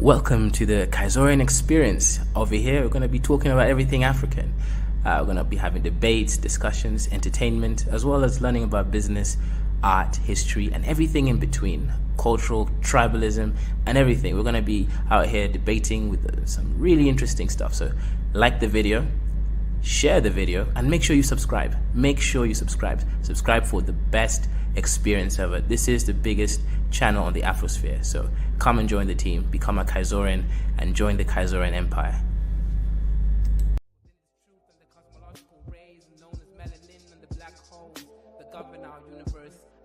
Welcome to the Kaizorian experience. Over here, we're going to be talking about everything African. We're going to be having debates, discussions, entertainment, as well as learning about business, art, history, and everything in between. Cultural, tribalism, and everything. We're going to be out here debating with some really interesting stuff. So, like the video, share the video, and make sure you subscribe. Make sure you subscribe. Subscribe for the best experience ever. This is the biggest channel on the Afrosphere. So come and join the team, become a Kaizorian, and join the Kaizorian Empire.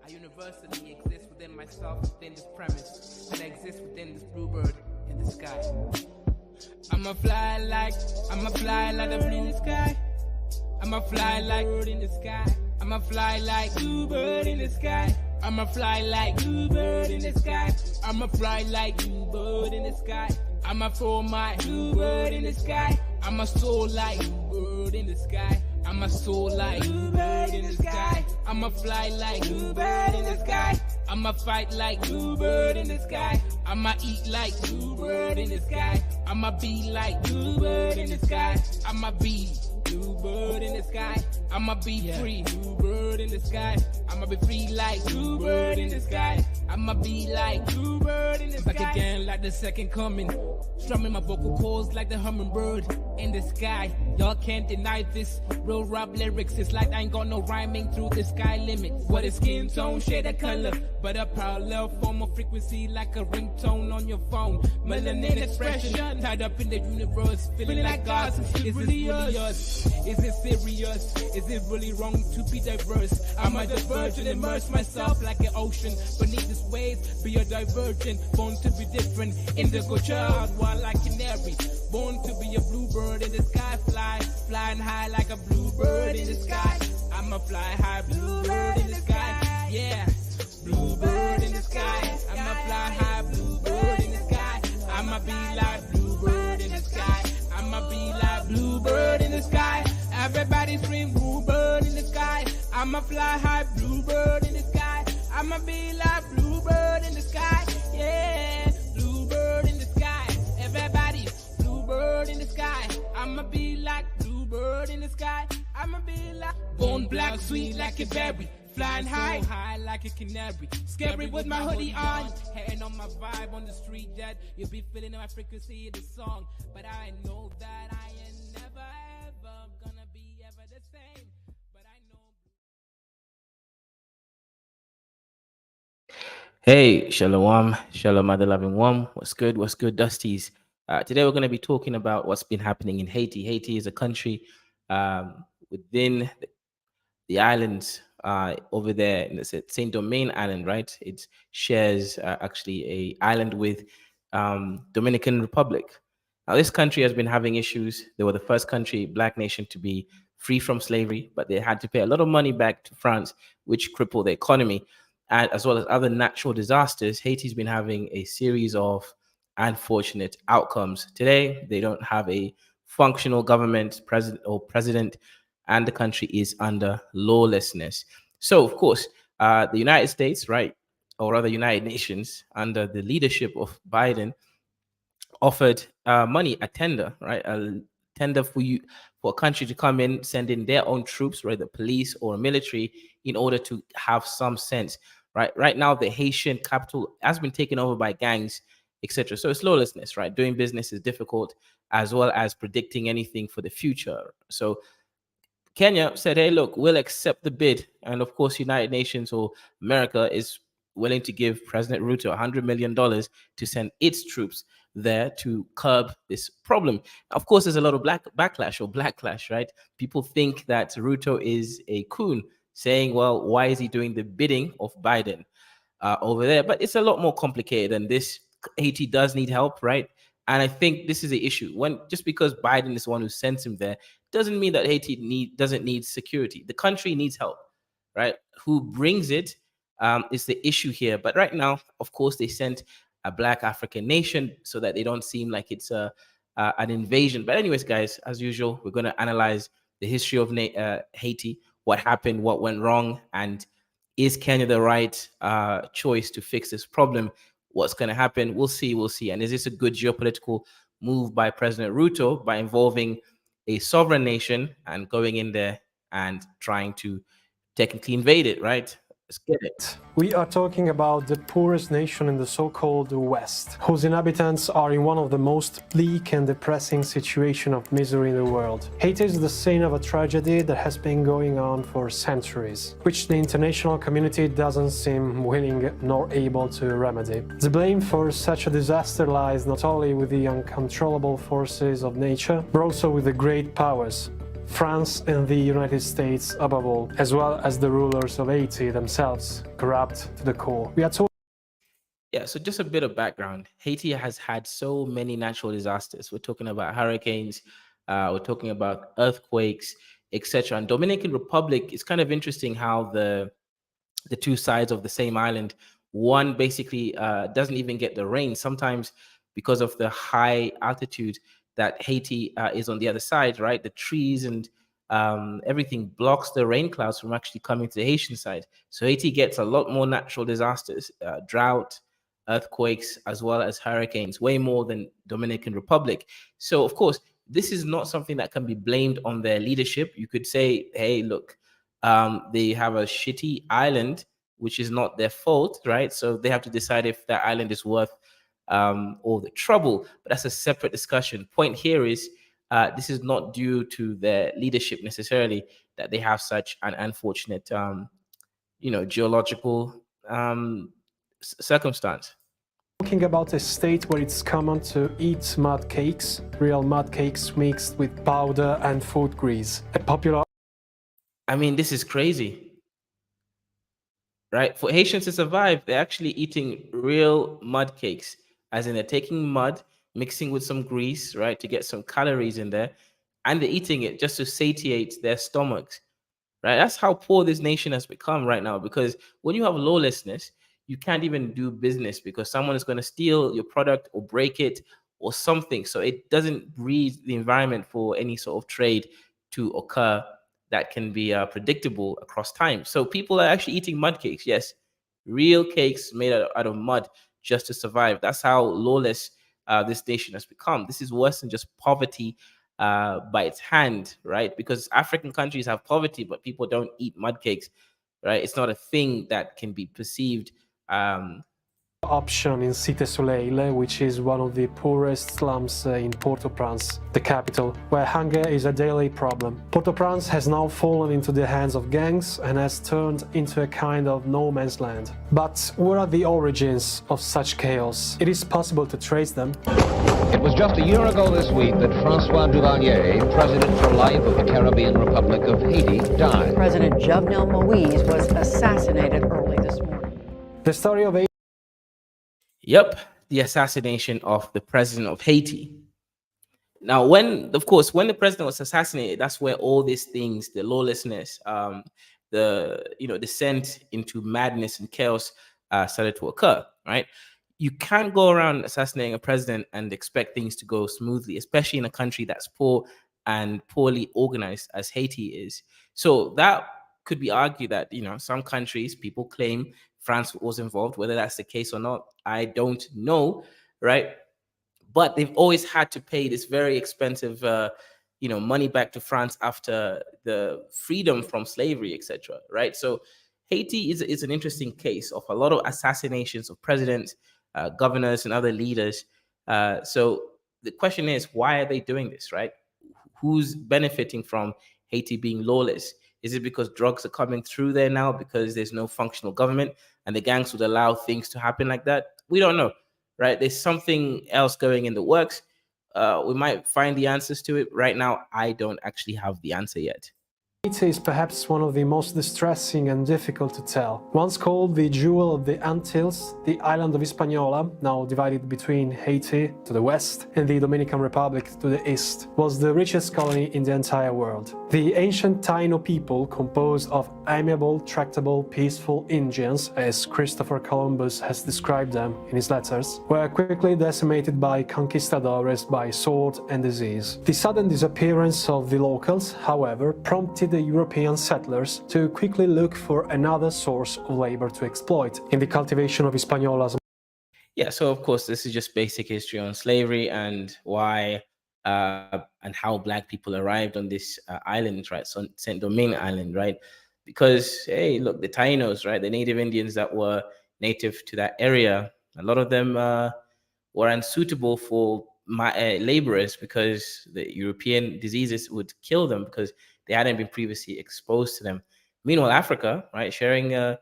Universally exist within myself, within this premise, and I exist within this bluebird in the sky. I'ma fly like the blue in the sky. I'ma fly like bird in the sky. I'ma fly like bluebird in the sky. I'ma fly like bluebird in the sky. I'ma fly like bluebird in the sky. I'ma throw my bluebird in the sky. I'ma soar like bluebird in the sky. I'ma soar like bluebird in the sky. I'ma fly like bluebird in the sky. I'ma fight like bluebird in the sky. I'ma eat like bluebird in the sky. I'ma be like bluebird in the sky. I'ma be bluebird in the sky. I'ma be free, bluebird in the sky. I'ma be free like bluebird in the sky. I'ma be like bluebird in the sky. Back again like the second coming. Strumming my vocal cords like the hummingbird in the sky. Y'all can't deny this. Real rap lyrics, it's like I ain't got no rhyming through the sky limit. What is skin tone, shade of color, but a parallel form of frequency like a ringtone on your phone. Melanin expression, tied up in the universe, feeling like God's. Is this really us? Is it serious? Is it really wrong to be diverse? I'm a divergent, immerse myself like an ocean beneath this waves. Be a divergent, born to be different. Indigo child, one like canary, born to be a bluebird in the sky. Flying high like a bluebird in the sky. I'ma fly high, bluebird in the sky. Yeah, bluebird in the sky. I'ma fly high, bluebird in the sky. I'ma be like bluebird in the sky. I'ma be like bluebird in the sky. Everybody scream bluebird in the sky. I'ma fly high, bluebird in the sky. I'ma be like bluebird in the sky. Yeah, bluebird in the sky. Everybody, bluebird in the sky. I'ma be like bluebird in the sky. I'ma be like born black, sweet like a berry. Flying high, high like a canary. Scary with my hoodie on. Hating on my vibe on the street that you'll be feeling my frequency of the song. But I know that I ain't never ever gonna be ever the same. But I know. Hey, Shalom, Shalom, mother loving one. What's good? What's good, Dusties? Today we're going to be talking about what's been happening in Haiti. Haiti is a country within the islands over there in the Saint Domingue Island, right? It shares actually a island with Dominican Republic. Now, this country has been having issues. They were the first country, black nation, to be free from slavery, but they had to pay a lot of money back to France, which crippled the economy. And as well as other natural disasters, Haiti's been having a series of unfortunate outcomes. Today, they don't have a functional government, president, and the country is under lawlessness. So, of course, the United States, right, or rather United Nations, under the leadership of Biden, offered money, a tender, right, a tender for a country to come in, send in their own troops, right, the police or military, in order to have some sense, right? Right now, the Haitian capital has been taken over by gangs, etc. So it's lawlessness, right? Doing business is difficult, as well as predicting anything for the future. So Kenya said, hey, look, we'll accept the bid. And of course, United Nations or America is willing to give President Ruto $100 million to send its troops there to curb this problem. Of course, there's a lot of backlash, right? People think that Ruto is a Coon, saying, well, why is he doing the bidding of Biden over there? But it's a lot more complicated than this. Haiti does need help, right? And I think this is the issue. When just because Biden is the one who sends him there doesn't mean that Haiti doesn't need security. The country needs help, right? Who brings it is the issue here. But right now, of course, they sent a black African nation so that they don't seem like it's an invasion. But anyways, guys, as usual, we're going to analyze the history of Haiti, what happened, what went wrong, and is Kenya the right choice to fix this problem? what's going to happen. We'll see. And is this a good geopolitical move by President Ruto by involving a sovereign nation and going in there and trying to technically invade it, right? Let's get it. We are talking about the poorest nation in the so-called West, whose inhabitants are in one of the most bleak and depressing situations of misery in the world. Haiti is the scene of a tragedy that has been going on for centuries, which the international community doesn't seem willing nor able to remedy. The blame for such a disaster lies not only with the uncontrollable forces of nature, but also with the great powers, France and the United States above all, as well as the rulers of Haiti themselves, corrupt to the core. Yeah, so just a bit of background. Haiti has had so many natural disasters. We're talking about hurricanes, we're talking about earthquakes, etc. And Dominican Republic, it's kind of interesting how the two sides of the same island, one basically doesn't even get the rain sometimes because of the high altitude that Haiti is on the other side, right? The trees and everything blocks the rain clouds from actually coming to the Haitian side. So Haiti gets a lot more natural disasters, drought, earthquakes, as well as hurricanes, way more than Dominican Republic. So of course, this is not something that can be blamed on their leadership. You could say, hey, look, they have a shitty island, which is not their fault, right? So they have to decide if that island is worth all the trouble. But that's a separate discussion. Point here is this is not due to their leadership necessarily that they have such an unfortunate, geological circumstance. Talking about a state where it's common to eat mud cakes, real mud cakes mixed with powder and food grease. A popular... I mean, this is crazy, right? For Haitians to survive, they're actually eating real mud cakes, as in they're taking mud, mixing with some grease, right, to get some calories in there, and they're eating it just to satiate their stomachs, right? That's how poor this nation has become right now, because when you have lawlessness, you can't even do business because someone is going to steal your product or break it or something. So it doesn't breed the environment for any sort of trade to occur that can be predictable across time. So people are actually eating mud cakes. Yes, real cakes made out of mud just to survive. That's how lawless this nation has become. This is worse than just poverty by its hand, right? Because African countries have poverty, but people don't eat mud cakes, right? It's not a thing that can be perceived option in Cité Soleil, which is one of the poorest slums in Port-au-Prince, the capital, where hunger is a daily problem. Port-au-Prince has now fallen into the hands of gangs and has turned into a kind of no man's land. But what are the origins of such chaos? It is possible to trace them. It was just a year ago this week that Francois Duvalier, president for life of the Caribbean Republic of Haiti, died. President Jovenel Moise was assassinated early this morning. The story of Yep, the assassination of the president of Haiti. Now, when the president was assassinated, that's where all these things, the lawlessness, the descent into madness and chaos started to occur, right? You can't go around assassinating a president and expect things to go smoothly, especially in a country that's poor and poorly organized as Haiti is. So that could be argued that, some countries, people claim France was involved. Whether that's the case or not, I don't know, right? But they've always had to pay this very expensive, money back to France after the freedom from slavery, etc., right? So Haiti is an interesting case of a lot of assassinations of presidents, governors, and other leaders. So the question is, why are they doing this, right? Who's benefiting from Haiti being lawless? Is it because drugs are coming through there now because there's no functional government and the gangs would allow things to happen like that? We don't know, right? There's something else going in the works. We might find the answers to it. Right now, I don't actually have the answer yet. Haiti is perhaps one of the most distressing and difficult to tell. Once called the jewel of the Antilles, the island of Hispaniola, now divided between Haiti to the west and the Dominican Republic to the east, was the richest colony in the entire world. The ancient Taino people, composed of amiable, tractable, peaceful Indians, as Christopher Columbus has described them in his letters, were quickly decimated by conquistadores by sword and disease. The sudden disappearance of the locals, however, prompted the European settlers to quickly look for another source of labor to exploit in the cultivation of Hispaniolas. Yeah, so of course, this is just basic history on slavery and why and how black people arrived on this island, right? So Saint Domingue Island, right? Because hey, look, the Tainos, right? The native Indians that were native to that area, a lot of them were unsuitable for laborers because the European diseases would kill them because they hadn't been previously exposed to them. Meanwhile, Africa, right, sharing a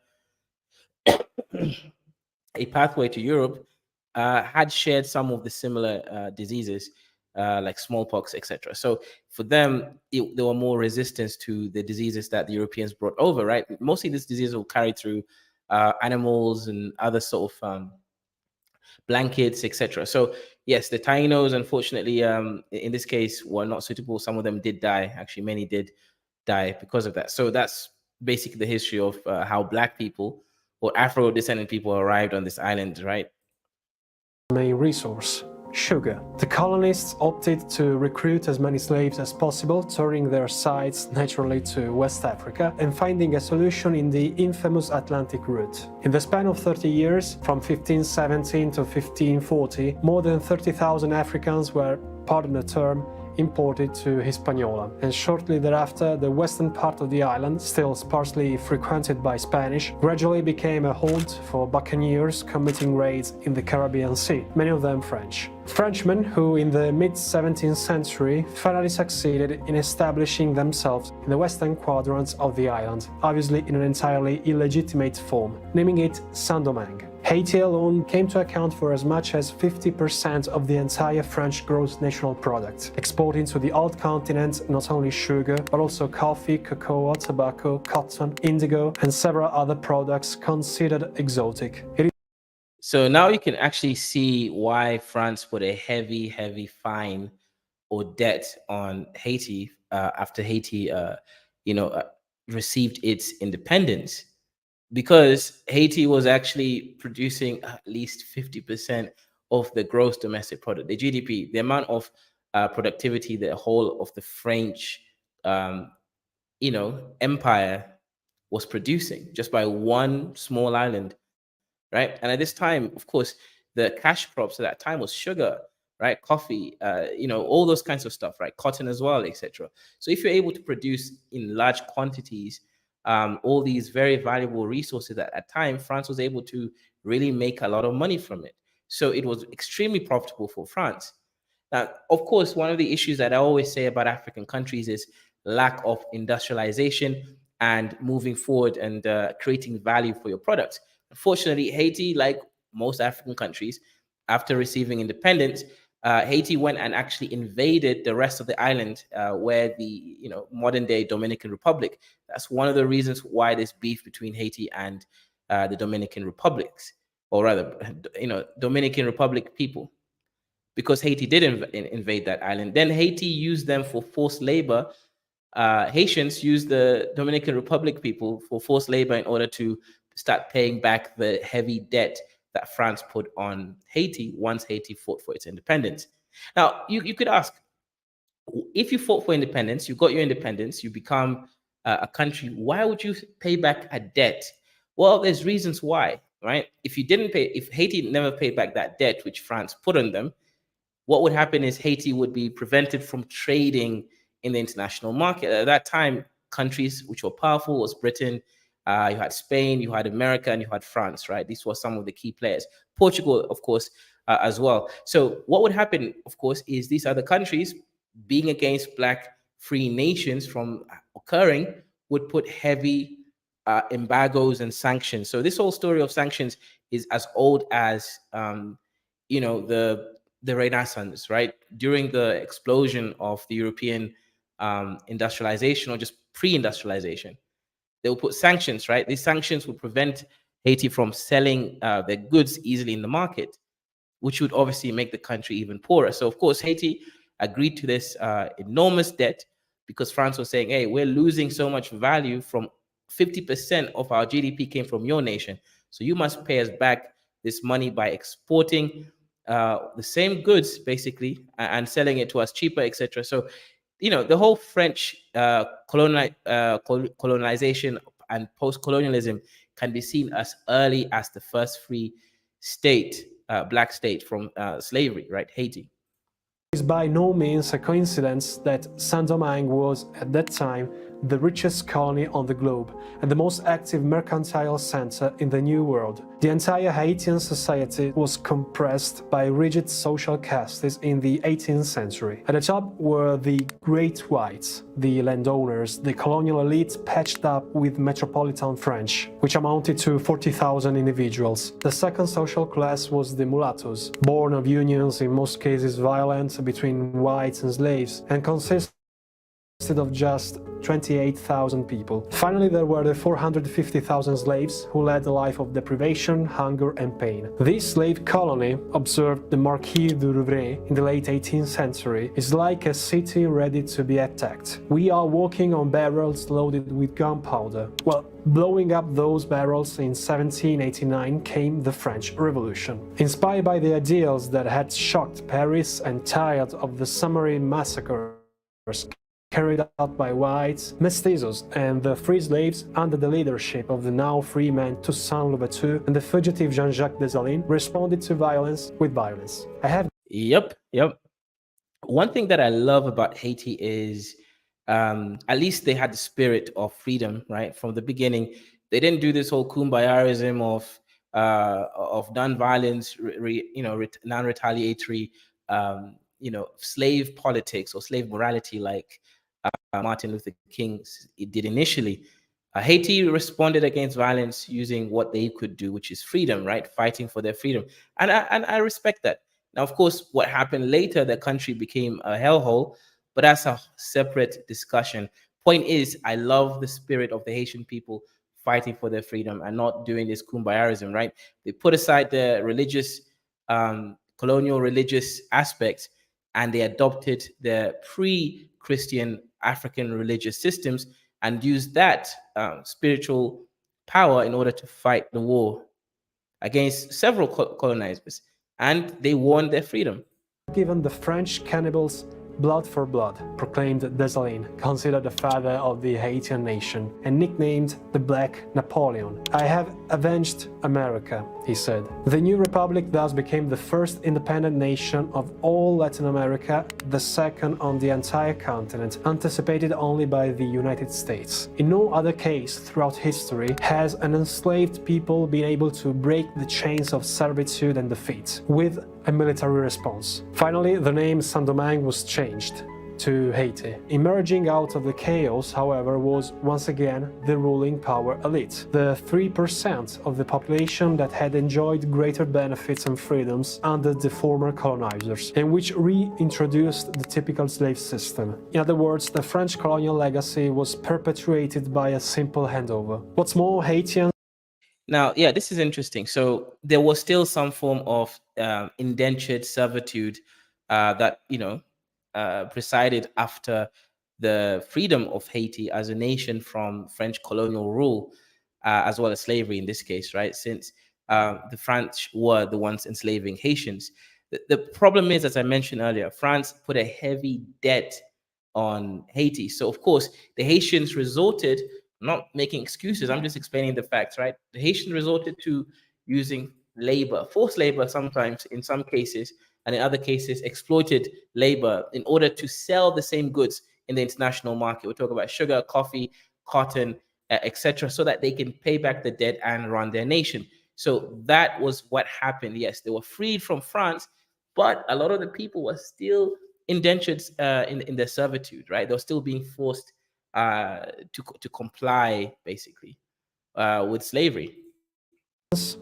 pathway to Europe, had shared some of the similar diseases like smallpox, etc. So for them, there were more resistance to the diseases that the Europeans brought over. Right, mostly this disease will carry through animals and other sort of blankets, etc. So yes, the Tainos, unfortunately, in this case, were not suitable. Some of them did die. Actually, many did die because of that. So that's basically the history of how black people or Afro descendant people arrived on this island, right? Main resource, sugar. The colonists opted to recruit as many slaves as possible, turning their sights naturally to West Africa and finding a solution in the infamous Atlantic route. In the span of 30 years, from 1517 to 1540, more than 30,000 Africans were, pardon the term, imported to Hispaniola, and shortly thereafter the western part of the island, still sparsely frequented by Spanish, gradually became a haunt for buccaneers committing raids in the Caribbean Sea, many of them French. Frenchmen who in the mid-17th century finally succeeded in establishing themselves in the western quadrants of the island, obviously in an entirely illegitimate form, naming it Saint-Domingue. Haiti alone came to account for as much as 50% of the entire French gross national product, exporting to the old continent not only sugar, but also coffee, cocoa, tobacco, cotton, indigo, and several other products considered exotic. So now you can actually see why France put a heavy, heavy fine or debt on Haiti after Haiti, received its independence, because Haiti was actually producing at least 50% of the gross domestic product, the GDP, the amount of productivity the whole of the French, empire was producing just by one small island, right? And at this time, of course, the cash crops at that time was sugar, right? Coffee, all those kinds of stuff, right? Cotton as well, etc. So if you're able to produce in large quantities, all these very valuable resources at that time, France was able to really make a lot of money from it. So it was extremely profitable for France. Now, of course, one of the issues that I always say about African countries is lack of industrialization and moving forward and creating value for your products. Unfortunately, Haiti, like most African countries, after receiving independence, Haiti went and actually invaded the rest of the island, where the modern day Dominican Republic. That's one of the reasons why there's beef between Haiti and the Dominican Republics, or rather, Dominican Republic people, because Haiti did invade that island. Then Haiti used them for forced labor. Haitians used the Dominican Republic people for forced labor in order to start paying back the heavy debt that France put on Haiti once Haiti fought for its independence. Now, you could ask, if you fought for independence, you got your independence, you become a country, why would you pay back a debt? Well, there's reasons why, right? If you didn't pay, if Haiti never paid back that debt which France put on them, what would happen is Haiti would be prevented from trading in the international market. At that time, countries which were powerful was Britain, you had Spain, you had America, and you had France, right? These were some of the key players. Portugal, of course, as well. So what would happen, of course, is these other countries, being against Black free nations from occurring, would put heavy embargoes and sanctions. So this whole story of sanctions is as old as the Renaissance, right? During the explosion of the European industrialization, or just pre-industrialization, they will put sanctions, right? These sanctions would prevent Haiti from selling their goods easily in the market, which would obviously make the country even poorer. So, of course, Haiti agreed to this enormous debt because France was saying, hey, we're losing so much value. From 50% of our GDP came from your nation. So you must pay us back this money by exporting the same goods, basically, and selling it to us cheaper, etc. So, the whole French colonization and post-colonialism can be seen as early as the first free state black state from slavery, right? Haiti. It is by no means a coincidence that Saint-Domingue was, at that time, the richest colony on the globe and the most active mercantile center in the New World. The entire Haitian society was compressed by rigid social castes in the 18th century. At the top were the Great Whites, the landowners, the colonial elite patched up with metropolitan French, which amounted to 40,000 individuals. The second social class was the mulattoes, born of unions, in most cases violent, between whites and slaves, and consisted of just 28,000 people. Finally, there were the 450,000 slaves who led a life of deprivation, hunger and pain. This slave colony, observed the Marquis de Rouvray in the late 18th century, is like a city ready to be attacked. We are walking on barrels loaded with gunpowder. Well, blowing up those barrels in 1789 came the French Revolution. Inspired by the ideals that had shocked Paris and tired of the summary massacres carried out by whites, mestizos, and the free slaves under the leadership of the now free man Toussaint Louverture and the fugitive Jean-Jacques Dessalines, responded to violence with violence. Yep. One thing that I love about Haiti is at least they had the spirit of freedom, right? From the beginning, they didn't do this whole kumbayarism of non-violence, non-retaliatory, slave politics or slave morality like Martin Luther King did initially. Haiti responded against violence using what they could do, which is freedom, right? Fighting for their freedom. And I respect that. Now, of course, what happened later, the country became a hellhole, but that's a separate discussion. Point is, I love the spirit of the Haitian people fighting for their freedom and not doing this kumbayarism, right? They put aside the religious, colonial religious aspects, and they adopted the pre-Christian African religious systems and used that spiritual power in order to fight the war against several colonizers, and they won their freedom. Given the French cannibals blood for blood, proclaimed Dessalines, considered the father of the Haitian nation, and nicknamed the Black Napoleon. I have avenged America, he said. The new republic thus became the first independent nation of all Latin America, the second on the entire continent, anticipated only by the United States. In no other case throughout history has an enslaved people been able to break the chains of servitude and defeat with a military response. Finally, the name Saint-Domingue was changed to Haiti. Emerging out of the chaos, however, was once again the ruling power elite, the 3% of the population that had enjoyed greater benefits and freedoms under the former colonizers, and which reintroduced the typical slave system. In other words, the French colonial legacy was perpetuated by a simple handover. What's more, Haitians. Now, yeah, this is interesting. So there was still some form of indentured servitude that, presided after the freedom of Haiti as a nation from French colonial rule, as well as slavery in this case, right? Since the French were the ones enslaving Haitians. The problem is, as I mentioned earlier, France put a heavy debt on Haiti. So, of course, the Haitians resorted, I'm not making excuses, I'm just explaining the facts, right? The Haitians resorted to using labor, forced labor sometimes in some cases, and in other cases exploited labor in order to sell the same goods in the international market. We talk about sugar, coffee, cotton, etc., so that they can pay back the debt and run their nation. So that was what happened. Yes, they were freed from France, but a lot of the people were still indentured in their servitude, right? They were still being forced to comply, basically, with slavery.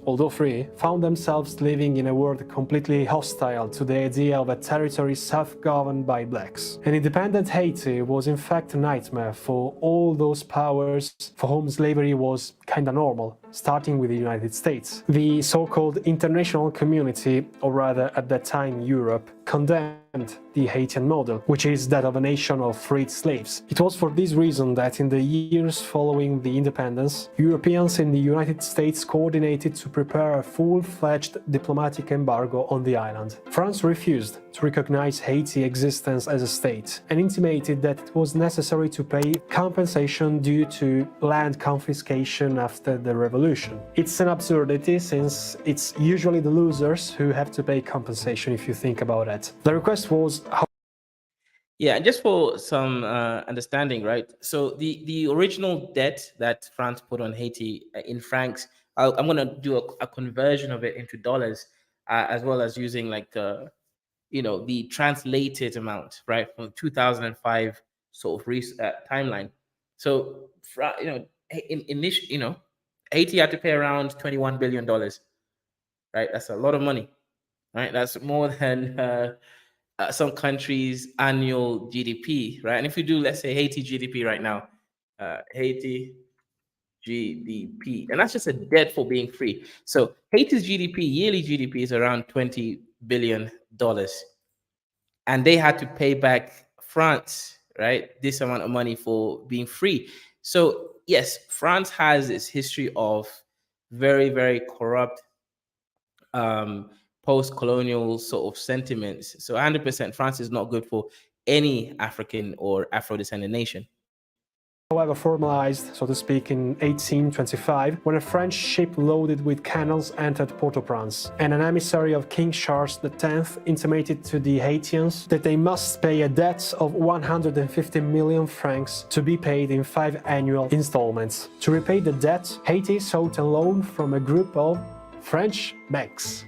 Although free, found themselves living in a world completely hostile to the idea of a territory self-governed by blacks. An independent Haiti was in fact a nightmare for all those powers for whom slavery was kinda normal, starting with the United States. The so-called international community, or rather at that time Europe, condemned the Haitian model, which is that of a nation of freed slaves. It was for this reason that in the years following the independence, Europeans in the United States coordinated to prepare a full-fledged diplomatic embargo on the island. France refused to recognize Haiti's existence as a state and intimated that it was necessary to pay compensation due to land confiscation after the revolution. revolution. It's an absurdity since it's usually the losers who have to pay compensation if you think about it. The request was Yeah, and just for some understanding, right? So the original debt that France put on Haiti in francs, I'm gonna do a conversion of it into dollars, as well as using like the translated amount, right, from 2005 sort of timeline. So Haiti had to pay around $21 billion, right? That's a lot of money, right? That's more than some countries' annual GDP, right? And if we do, let's say, Haiti GDP right now, Haiti GDP, and that's just a debt for being free. So Haiti's GDP, yearly GDP, is around $20 billion, and they had to pay back France, right, this amount of money for being free. So yes, France has its history of very, very corrupt post-colonial sort of sentiments. So 100% France is not good for any African or Afro-descendant nation. however formalized, so to speak, in 1825, when a French ship loaded with cannons entered Port-au-Prince, and an emissary of King Charles X intimated to the Haitians that they must pay a debt of 150 million francs to be paid in 5 annual installments. To repay the debt, Haiti sought a loan from a group of French banks.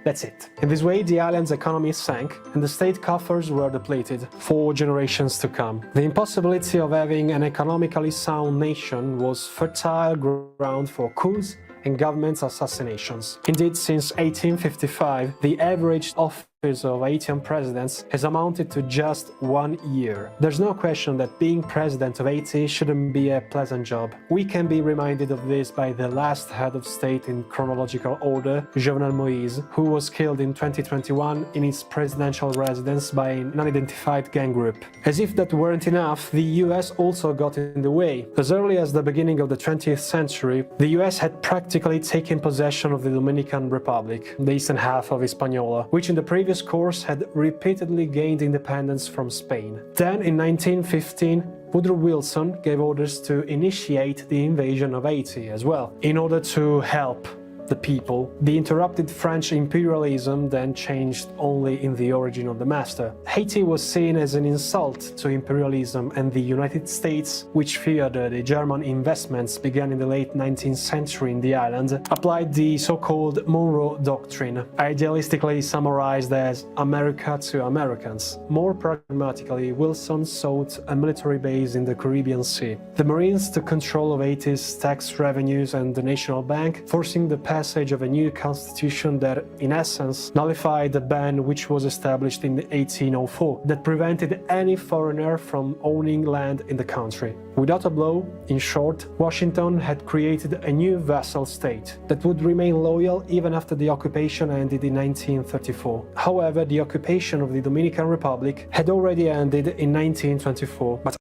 That's it. In this way, the island's economy sank and the state coffers were depleted for generations to come. The impossibility of having an economically sound nation was fertile ground for coups and government assassinations. Indeed, since 1855, the average office of Haitian presidents has amounted to just 1 year. There's no question that being president of Haiti shouldn't be a pleasant job. We can be reminded of this by the last head of state in chronological order, Jovenel Moïse, who was killed in 2021 in his presidential residence by an unidentified gang group. As if that weren't enough, the US also got in the way. As early as the beginning of the 20th century, the US had practically taken possession of the Dominican Republic, the eastern half of Hispaniola, which in the previous course had repeatedly gained independence from Spain. Then, in 1915, Woodrow Wilson gave orders to initiate the invasion of Haiti as well, in order to help the people. The interrupted French imperialism then changed only in the origin of the master. Haiti was seen as an insult to imperialism, and the United States, which feared the German investments began in the late 19th century in the island, applied the so-called Monroe Doctrine, idealistically summarized as America to Americans. More pragmatically, Wilson sought a military base in the Caribbean Sea, the Marines took control of Haiti's tax revenues and the National Bank, forcing the passage of a new constitution that, in essence, nullified the ban which was established in 1804 that prevented any foreigner from owning land in the country. Without a blow, in short, Washington had created a new vassal state that would remain loyal even after the occupation ended in 1934. However, the occupation of the Dominican Republic had already ended in 1924. But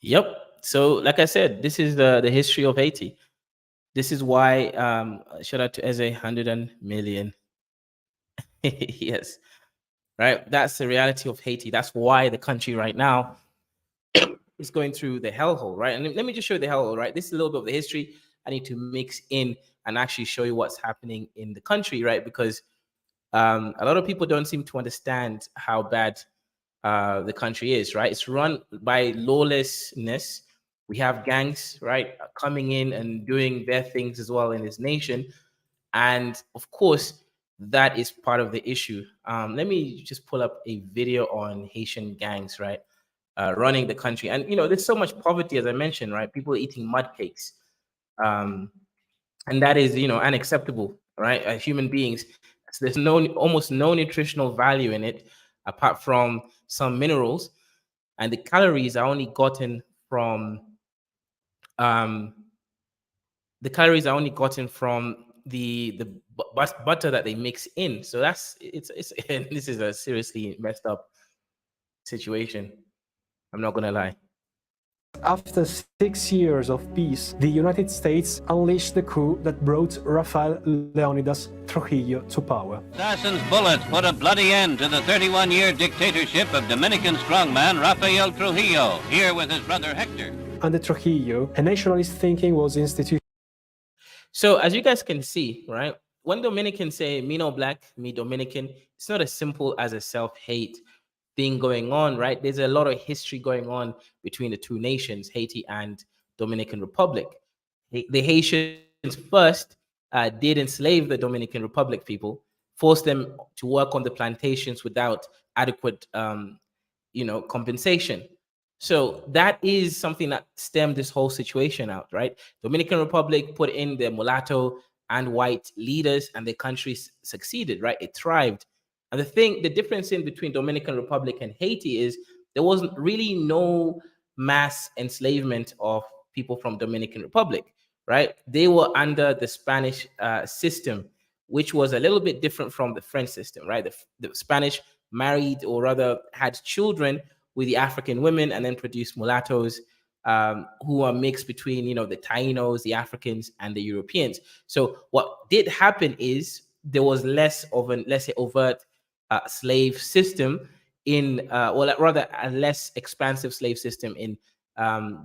Yep. So, like I said, this is the history of Haiti. This is why, shout out to Eze, 100 million. Yes, right. That's the reality of Haiti. That's why the country right now is going through the hellhole, right? And let me just show you the hellhole, right? This is a little bit of the history I need to mix in and actually show you what's happening in the country, right? Because a lot of people don't seem to understand how bad the country is, right? It's run by lawlessness. We have gangs, right, coming in and doing their things as well in this nation. And of course, that is part of the issue. Let me just pull up a video on Haitian gangs, right, running the country. And, there's so much poverty, as I mentioned, right? People eating mud cakes. And that is, unacceptable, right? Human beings, so there's almost no nutritional value in it, apart from some minerals. And the calories are only gotten from the butter that they mix in. So it's and this is a seriously messed up situation. I'm not gonna lie. after 6 years of peace, the United States unleashed the coup that brought Rafael Leonidas Trujillo to power. Assassin's bullets put a bloody end to the 31-year dictatorship of Dominican strongman Rafael Trujillo, here with his brother Hector. Under Trujillo, a nationalist thinking was instituted. So as you guys can see, right, when Dominicans say me no black, me Dominican, it's not as simple as a self-hate thing going on, right? There's a lot of history going on between the two nations, Haiti and Dominican Republic. The Haitians first did enslave the Dominican Republic people, forced them to work on the plantations without adequate, compensation. So that is something that stemmed this whole situation out, right? Dominican Republic put in their mulatto and white leaders, and the country succeeded, right? It thrived. And the difference in between Dominican Republic and Haiti is there wasn't really no mass enslavement of people from Dominican Republic, right? They were under the Spanish system, which was a little bit different from the French system, right? The Spanish married, or rather had children with the African women, and then produced mulattoes, who are mixed between, the Tainos, the Africans, and the Europeans. So what did happen is there was less of an, let's say, overt slave system in, well, rather a less expansive slave system in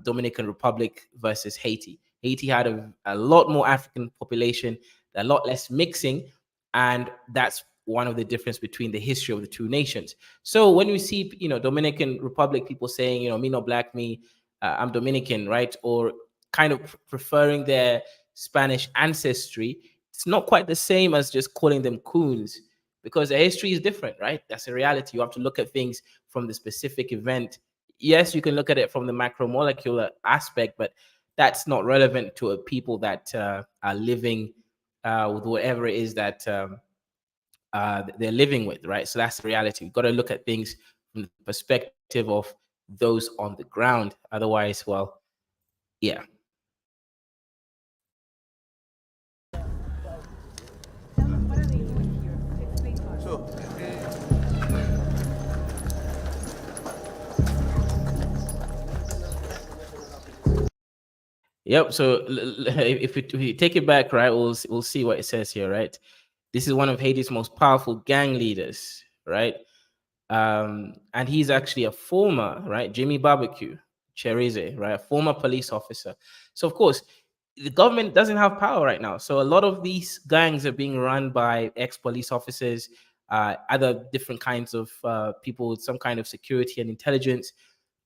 Dominican Republic versus Haiti. Haiti had a lot more African population, a lot less mixing, and that's one of the difference between the history of the two nations. So when we see, Dominican Republic people saying, me no black, me, I'm Dominican, right, or kind of preferring their Spanish ancestry, it's not quite the same as just calling them coons, because the history is different, right? That's a reality. You have to look at things from the specific event. Yes, you can look at it from the macromolecular aspect, but that's not relevant to a people that are living with whatever it is that they're living with, right? So that's the reality. We've got to look at things from the perspective of those on the ground. Otherwise, well, yeah. Yep. So if we take it back, right, we'll see what it says here, right? This is one of Haiti's most powerful gang leaders, right? And he's actually a former, right, Jimmy Barbecue Cherize, right, a former police officer. So of course, the government doesn't have power right now. So a lot of these gangs are being run by ex-police officers, other different kinds of people with some kind of security and intelligence,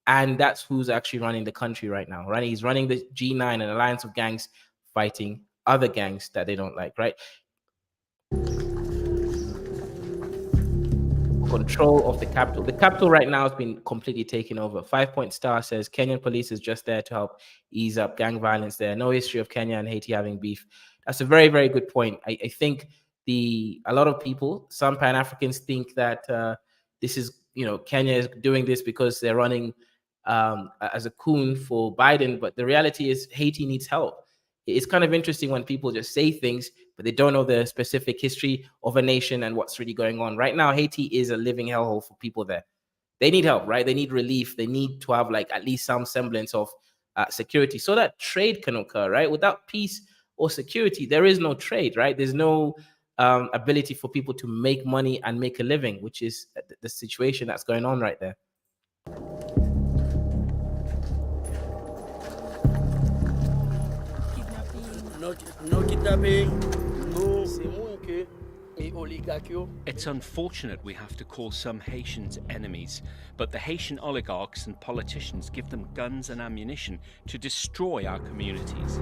and that's who's actually running the country right now, right? He's running the G9, an alliance of gangs fighting other gangs that they don't like, right? Control of the capital. The capital right now has been completely taken over. 5 Point Star says Kenyan police is just there to help ease up gang violence there. No history of Kenya and Haiti having beef. That's a very, very good point. I think a lot of people, some Pan Africans, think that this is, Kenya is doing this because they're running as a coon for Biden, but the reality is Haiti needs help. It's kind of interesting when people just say things, but they don't know the specific history of a nation and what's really going on. Right now, Haiti is a living hellhole for people there. They need help, right? They need relief. They need to have like at least some semblance of security so that trade can occur, right? Without peace or security, there is no trade, right? There's no ability for people to make money and make a living, which is the situation that's going on right there. No kidnapping, no, c'est moun ke oligarch yo. It's unfortunate we have to call some Haitians enemies, but the Haitian oligarchs and politicians give them guns and ammunition to destroy our communities.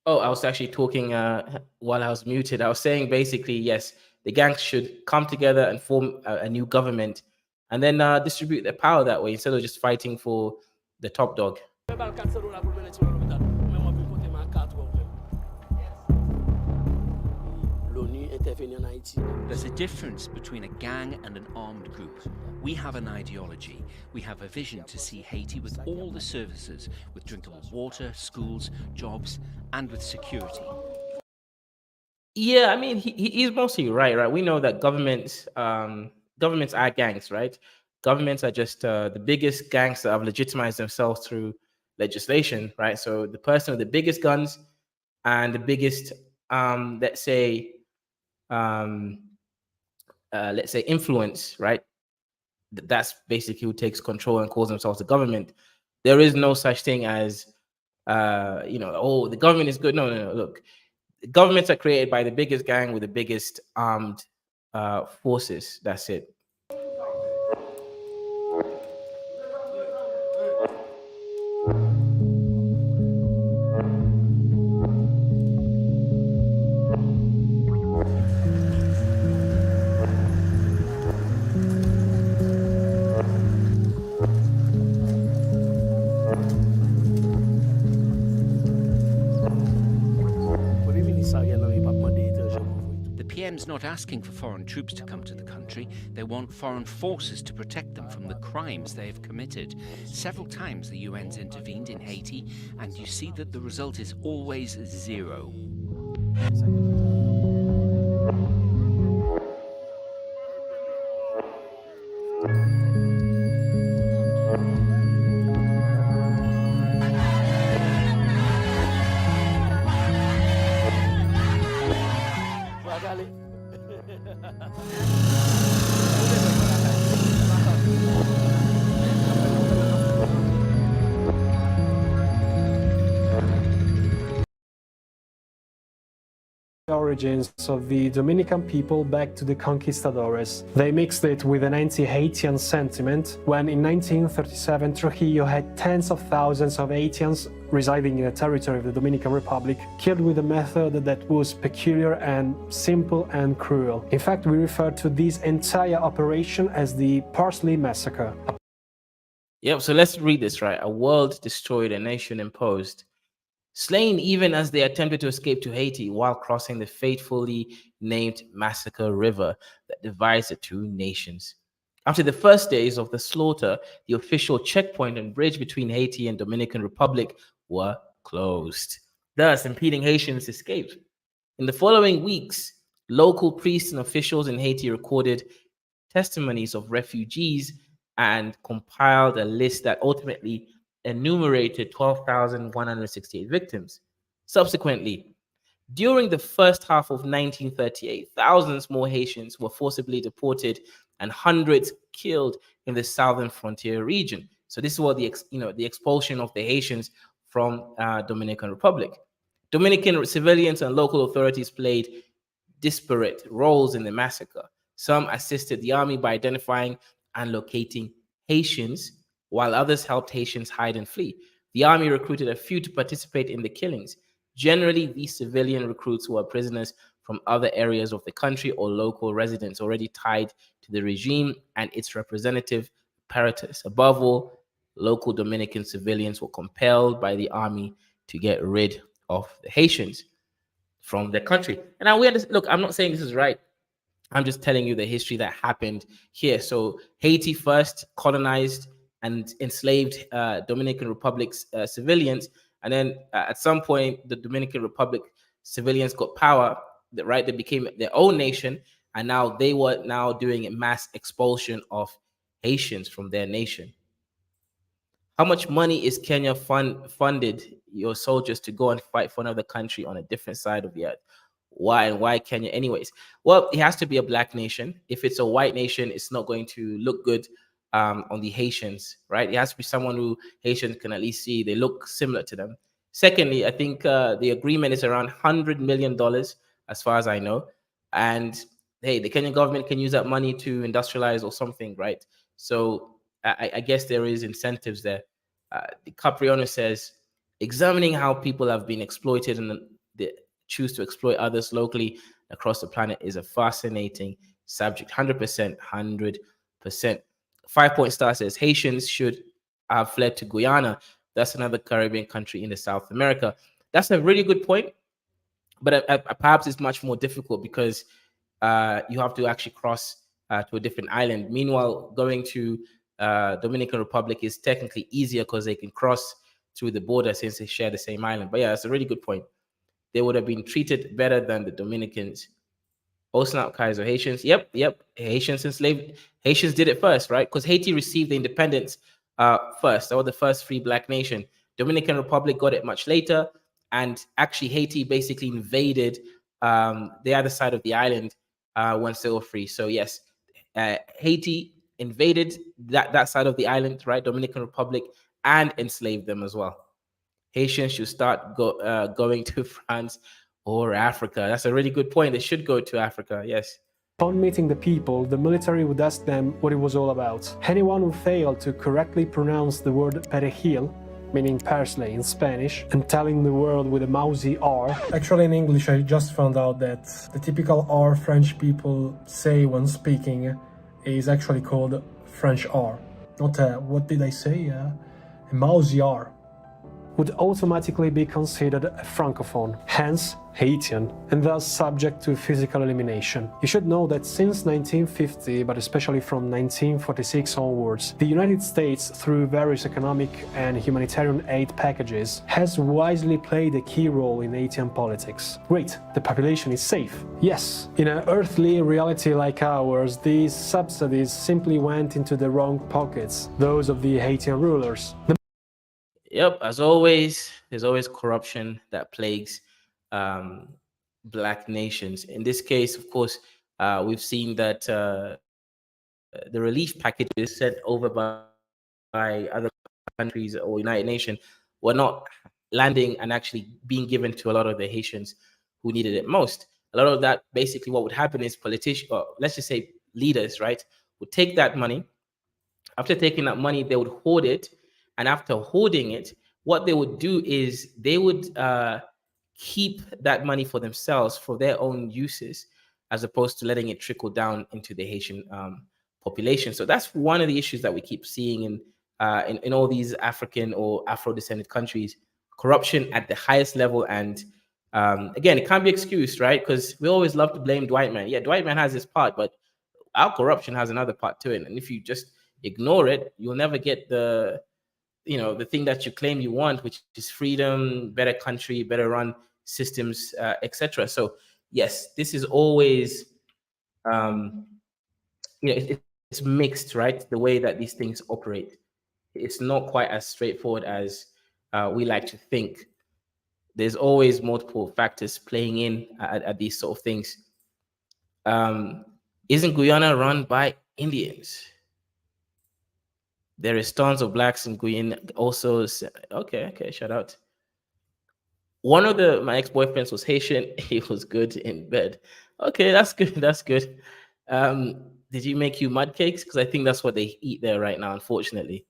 Oh, I was actually talking while I was muted. I was saying basically, yes, the gangs should come together and form a new government, and then distribute their power that way instead of just fighting for the top dog. There's a difference between a gang and an armed group. We have an ideology. We have a vision to see Haiti with all the services, with drinkable water, schools, jobs, and with security. Yeah, I mean, he's mostly right, right? We know that governments are gangs, right? Governments are just the biggest gangs that have legitimized themselves through legislation, right? So the person with the biggest guns and the biggest, let's say, um, influence, right? That's basically who takes control and calls themselves the government. There is no such thing as, oh, the government is good. No, no, no. Look, governments are created by the biggest gang with the biggest armed forces. That's it. The PM's not asking for foreign troops to come to the country. They want foreign forces to protect them from the crimes they have committed. Several times the UN's intervened in Haiti, and you see that the result is always zero. Origins of the Dominican people back to the conquistadores. They mixed it with an anti-Haitian sentiment when in 1937 Trujillo had tens of thousands of Haitians residing in the territory of the Dominican Republic killed with a method that was peculiar and simple and cruel. In fact, we refer to this entire operation as the Parsley Massacre. Yep, so let's read this, right? A world destroyed, a nation imposed. Slain even as they attempted to escape to Haiti while crossing the fatefully named Massacre River that divides the two nations. After the first days of the slaughter, the official checkpoint and bridge between Haiti and Dominican Republic were closed, thus impeding Haitians' escape. In the following weeks, local priests and officials in Haiti recorded testimonies of refugees and compiled a list that ultimately enumerated 12,168 victims. Subsequently, during the first half of 1938, thousands more Haitians were forcibly deported and hundreds killed in the southern frontier region. So this is what the expulsion of the Haitians from Dominican Republic. Dominican civilians and local authorities played disparate roles in the massacre. Some assisted the army by identifying and locating Haitians, while others helped Haitians hide and flee. The army recruited a few to participate in the killings. Generally, these civilian recruits were prisoners from other areas of the country or local residents already tied to the regime and its representative apparatus. Above all, local Dominican civilians were compelled by the army to get rid of the Haitians from the country. And now look, I'm not saying this is right. I'm just telling you the history that happened here. So Haiti first colonized and enslaved Dominican Republic's civilians, and then at some point, the Dominican Republic civilians got power. Right, they became their own nation, and now they were now doing a mass expulsion of Haitians from their nation. How much money is Kenya funded your soldiers to go and fight for another country on a different side of the earth? Why and why Kenya anyways? Well, it has to be a black nation. If it's a white nation, it's not going to look good on the Haitians, right? It has to be someone who Haitians can at least see they look similar to them. Secondly, I think the agreement is around $100 million as far as I know. And hey, the Kenyan government can use that money to industrialize or something, right? So I guess there is incentives there. The Capriano says, examining how people have been exploited they choose to exploit others locally across the planet is a fascinating subject. 100%, 100%. 5-point star says Haitians should have fled to Guyana. That's another Caribbean country in the South America. That's a really good point, but perhaps it's much more difficult because you have to actually cross to a different island. Meanwhile, going to Dominican Republic is technically easier because they can cross through the border since they share the same island. But yeah, that's a really good point. They would have been treated better than the Dominicans. Oh snap, Kaiser, Haitians. Yep. Haitians enslaved. Haitians did it first, right? Because Haiti received the independence first. They were the first free black nation. Dominican Republic got it much later. And actually, Haiti basically invaded the other side of the island once they were free. So yes, Haiti invaded that side of the island, right? Dominican Republic, and enslaved them as well. Haitians should start going to France or Africa. That's a really good point. They should go to Africa, yes. Upon meeting the people, the military would ask them what it was all about. Anyone who failed to correctly pronounce the word perejil, meaning parsley in Spanish, and telling the word with a mousy R. Actually, in English, I just found out that the typical R French people say when speaking is actually called French R. Not what did I say? A mousy R. Would automatically be considered a francophone, hence Haitian, and thus subject to physical elimination. You should know that since 1950, but especially from 1946 onwards, the United States, through various economic and humanitarian aid packages, has wisely played a key role in Haitian politics. Great, the population is safe. Yes, in an earthly reality like ours, these subsidies simply went into the wrong pockets, those of the Haitian rulers. Yep, as always, there's always corruption that plagues black nations. In this case, of course, we've seen that the relief package is sent over by other countries or United Nations were not landing and actually being given to a lot of the Haitians who needed it most. A lot of that, basically what would happen is politicians, or let's just say leaders, right, would take that money. After taking that money, they would hoard it. And after hoarding it, what they would do is they would keep that money for themselves for their own uses, as opposed to letting it trickle down into the Haitian population. So that's one of the issues that we keep seeing in all these African or Afro-descended countries: corruption at the highest level. And again, it can't be excused, right? Because we always love to blame Dwight Man. Yeah, Dwight Man has his part, but our corruption has another part to it. And if you just ignore it, you'll never get the thing that you claim you want, which is freedom, better country, better run systems, etc. So yes, this is always it's mixed, right? The way that these things operate, it's not quite as straightforward as we like to think. There's always multiple factors playing in at these sort of things. Isn't Guyana run by Indians? There is tons of blacks in Guyana also. Okay, shout out. One of my ex-boyfriends was Haitian. He was good in bed. Okay, that's good. That's good. Did he make you mud cakes? Because I think that's what they eat there right now, unfortunately.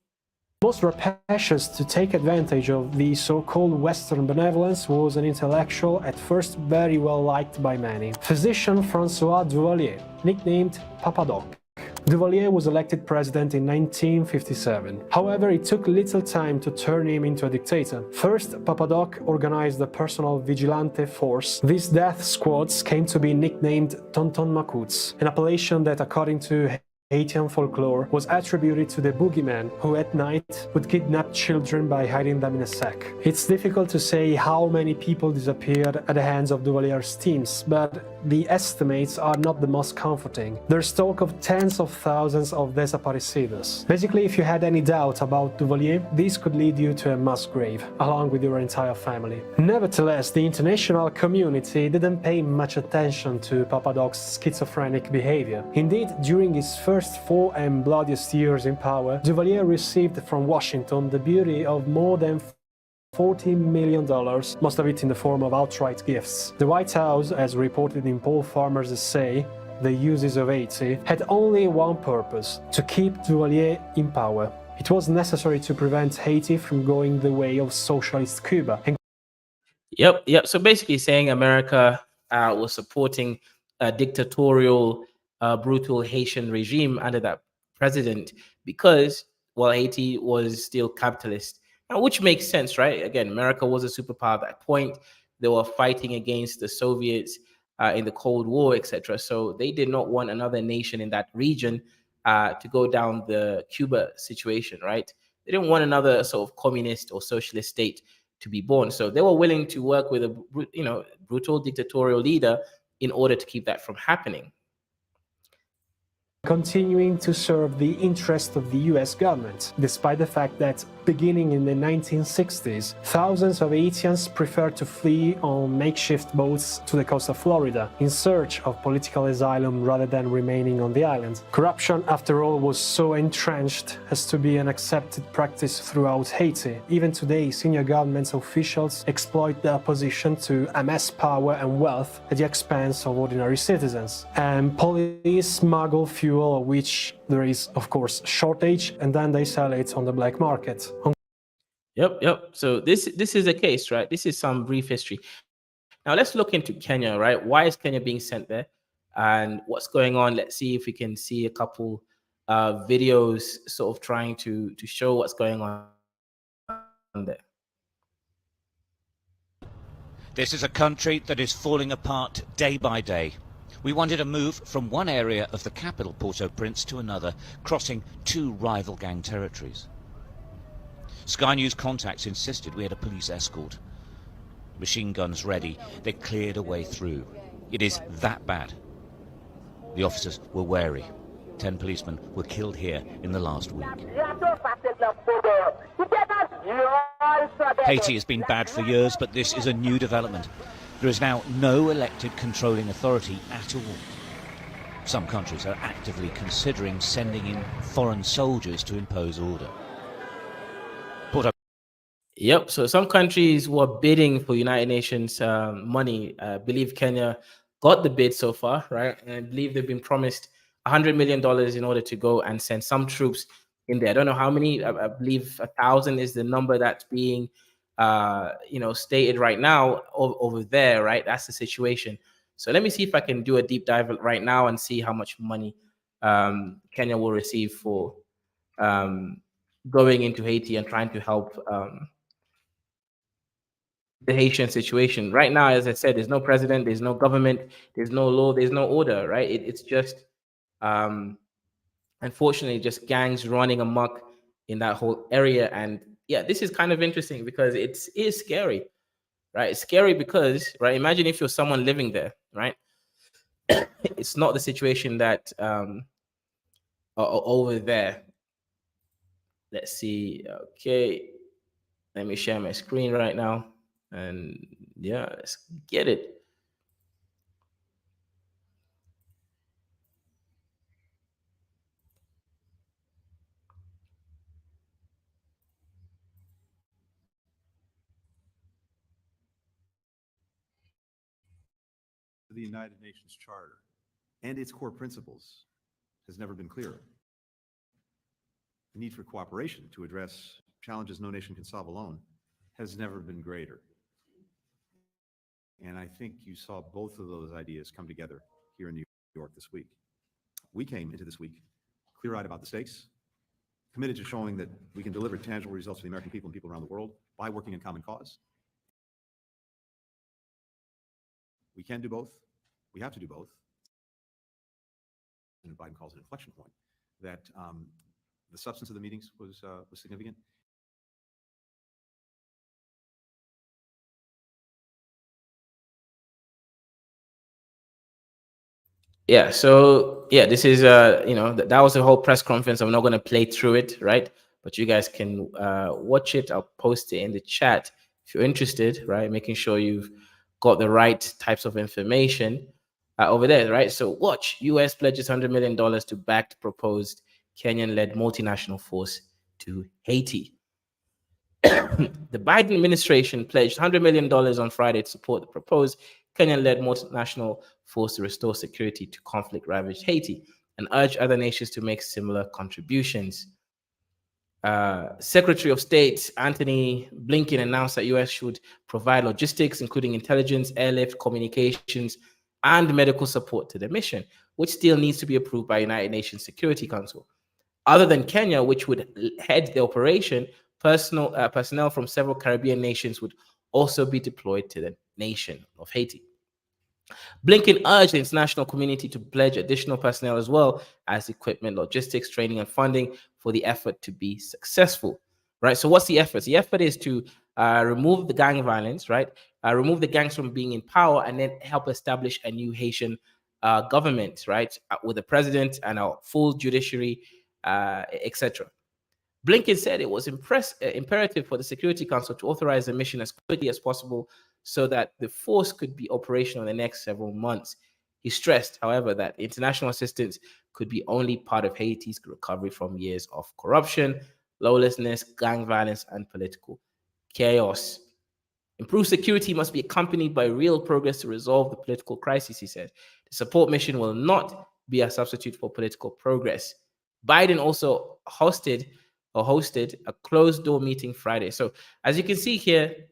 Most rapacious to take advantage of the so-called Western benevolence was an intellectual, at first very well liked by many. Physician François Duvalier, nicknamed Papa Doc. Duvalier was elected president in 1957. However, it took little time to turn him into a dictator. First, Papa Doc organized a personal vigilante force. These death squads came to be nicknamed Tonton Macoutes, an appellation that, according to Haitian folklore, was attributed to the boogeyman who at night would kidnap children by hiding them in a sack. It's difficult to say how many people disappeared at the hands of Duvalier's teams, but the estimates are not the most comforting. There's talk of tens of thousands of desaparecidos. Basically, if you had any doubt about Duvalier, this could lead you to a mass grave, along with your entire family. Nevertheless, the international community didn't pay much attention to Papa Doc's schizophrenic behavior. Indeed, during his first 4 and bloodiest years in power, Duvalier received from Washington the beauty of more than $40 million, most of it in the form of outright gifts. The White House, as reported in Paul Farmer's essay, The Uses of Haiti, had only one purpose: to keep Duvalier in power. It was necessary to prevent Haiti from going the way of socialist Cuba. Yep. So basically, saying America was supporting a dictatorial, brutal Haitian regime under that president because, well, Haiti was still capitalist, which makes sense, right? Again, America was a superpower at that point. They were fighting against the Soviets in the Cold War, etc. So they did not want another nation in that region to go down the Cuba situation, right? They didn't want another sort of communist or socialist state to be born. So they were willing to work with a brutal dictatorial leader in order to keep that from happening. Continuing to serve the interest of the US government, despite the fact that beginning in the 1960s, thousands of Haitians preferred to flee on makeshift boats to the coast of Florida in search of political asylum rather than remaining on the island. Corruption, after all, was so entrenched as to be an accepted practice throughout Haiti. Even today, senior government officials exploit their position to amass power and wealth at the expense of ordinary citizens. And police smuggle fuel, of which there is, of course, shortage, and then they sell it on the black market. Yep. So this is the case, right? This is some brief history. Now let's look into Kenya, right? Why is Kenya being sent there, and what's going on? Let's see if we can see a couple videos, sort of trying to show what's going on there. This is a country that is falling apart day by day. We wanted to move from one area of the capital, Port-au-Prince, to another, crossing two rival gang territories. Sky News contacts insisted we had a police escort. Machine guns ready, they cleared a way through. It is that bad. The officers were wary. 10 policemen were killed here in the last week. Haiti has been bad for years, but this is a new development. There is now no elected controlling authority at all. Some countries are actively considering sending in foreign soldiers to impose order. Yep. So some countries were bidding for United Nations money. I believe Kenya got the bid so far, right? And I believe they've been promised $100 million in order to go and send some troops in there. I don't know how many. I believe 1,000 is the number that's being, stated right now over there, right? That's the situation. So let me see if I can do a deep dive right now and see how much money Kenya will receive for going into Haiti and trying to help the Haitian situation. Right now, as I said, there's no president, there's no government, there's no law, there's no order, right? It's just, unfortunately, just gangs running amok in that whole area. And yeah, this is kind of interesting because it is scary, right? It's scary because, right, imagine if you're someone living there, right? It's not the situation that over there. Let's see. Okay, let me share my screen right now. And yeah, let's get it. The United Nations Charter and its core principles has never been clearer. The need for cooperation to address challenges no nation can solve alone has never been greater. And I think you saw both of those ideas come together here in New York this week. We came into this week clear-eyed about the stakes, committed to showing that we can deliver tangible results for the American people and people around the world by working in common cause. We can do both. We have to do both. And Biden calls it an inflection point. That the substance of the meetings was significant. Yeah. So yeah, this is that was the whole press conference. I'm not going to play through it, right? But you guys can watch it. I'll post it in the chat if you're interested, right? Making sure you've got the right types of information over there, right? So watch. U.S. pledges $100 million to back the proposed Kenyan-led multinational force to Haiti. The Biden administration pledged $100 million on Friday to support the proposed Kenyan-led multinational force to restore security to conflict-ravaged Haiti and urged other nations to make similar contributions. Secretary of State Anthony Blinken announced that U.S. should provide logistics, including intelligence, airlift, communications, and medical support to the mission, which still needs to be approved by United Nations Security Council. Other than Kenya, which would head the operation, personnel from several Caribbean nations would also be deployed to the nation of Haiti. Blinken urged the international community to pledge additional personnel as well as equipment, logistics, training, and funding for the effort to be successful. Right. So, what's the effort? The effort is to remove the gang violence, right? Remove the gangs from being in power, and then help establish a new Haitian government, right, with a president and a full judiciary, etc. Blinken said it was imperative for the Security Council to authorize the mission as quickly as possible so that the force could be operational in the next several months. He stressed, however, that international assistance could be only part of Haiti's recovery from years of corruption, lawlessness, gang violence, and political chaos. Improved security must be accompanied by real progress to resolve the political crisis, he said. The support mission will not be a substitute for political progress. Biden also hosted a closed-door meeting Friday. So as you can see here,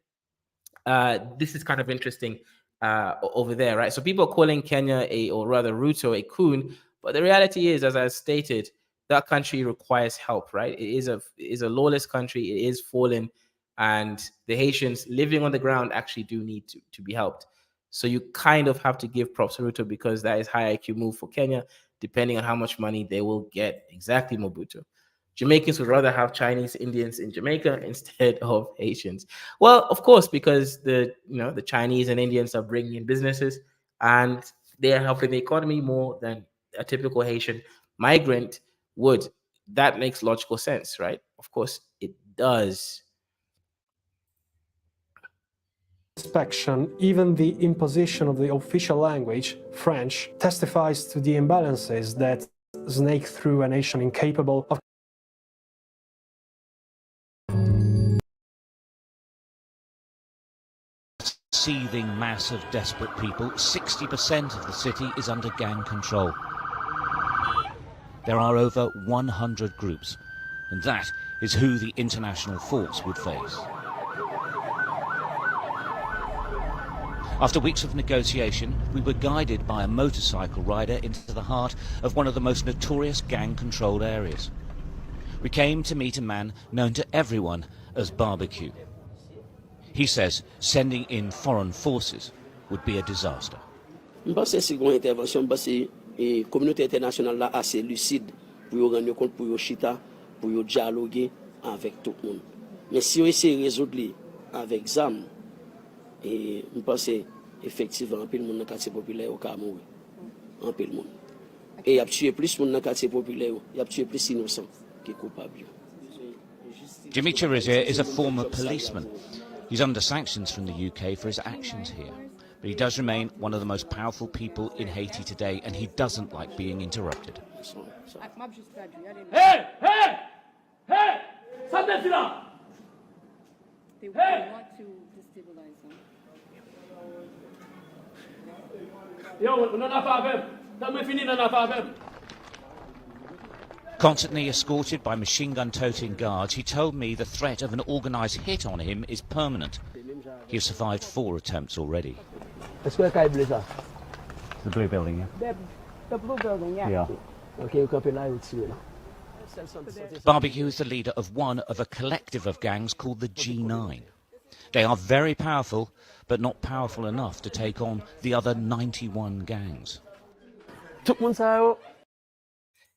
this is kind of interesting over there, right? So people are calling Kenya or rather Ruto a coon, but the reality is, as I stated, that country requires help, right? It is a lawless country. It is fallen, and the Haitians living on the ground actually do need to be helped. So you kind of have to give props to Ruto because that is high IQ move for Kenya, depending on how much money they will get. Exactly, Mobutu. Jamaicans would rather have Chinese Indians in Jamaica instead of Haitians. Well, of course, because the Chinese and Indians are bringing in businesses and they are helping the economy more than a typical Haitian migrant would. That makes logical sense, right? Of course, it does. Inspection, even the imposition of the official language, French, testifies to the imbalances that snake through a nation incapable of seething mass of desperate people, 60% of the city is under gang control. There are over 100 groups, and that is who the international force would face. After weeks of negotiation, we were guided by a motorcycle rider into the heart of one of the most notorious gang-controlled areas. We came to meet a man known to everyone as Barbecue. He says sending in foreign forces would be a disaster. Je pense que c'est une intervention parce que la communauté internationale là assez lucide pour rendre compte, pour chita, pour dialoguer avec tout le monde. Mais si on essaie de résoudre avec ZAM, et je pense effectivement un peu le monde dans le quartier populaire au cas mourir, un peu le monde. Et il y a tué plus de monde dans le quartier populaire, il y a tué plus innocents que coupables. Jimmy Chirizier is a former policeman. He's under sanctions from the UK for his actions here, but he does remain one of the most powerful people in Haiti today, and he doesn't like being interrupted. Hey! Hey! Hey! Something's wrong! They want to destabilize them. Yo, non a pas même. Fini, non a pas même. Constantly escorted by machine-gun-toting guards, he told me the threat of an organised hit on him is permanent. He has survived 4 attempts already. The blue building, yeah? The blue building, yeah. Yeah. Okay, Barbecue is the leader of one of a collective of gangs called the G9. They are very powerful, but not powerful enough to take on the other 91 gangs.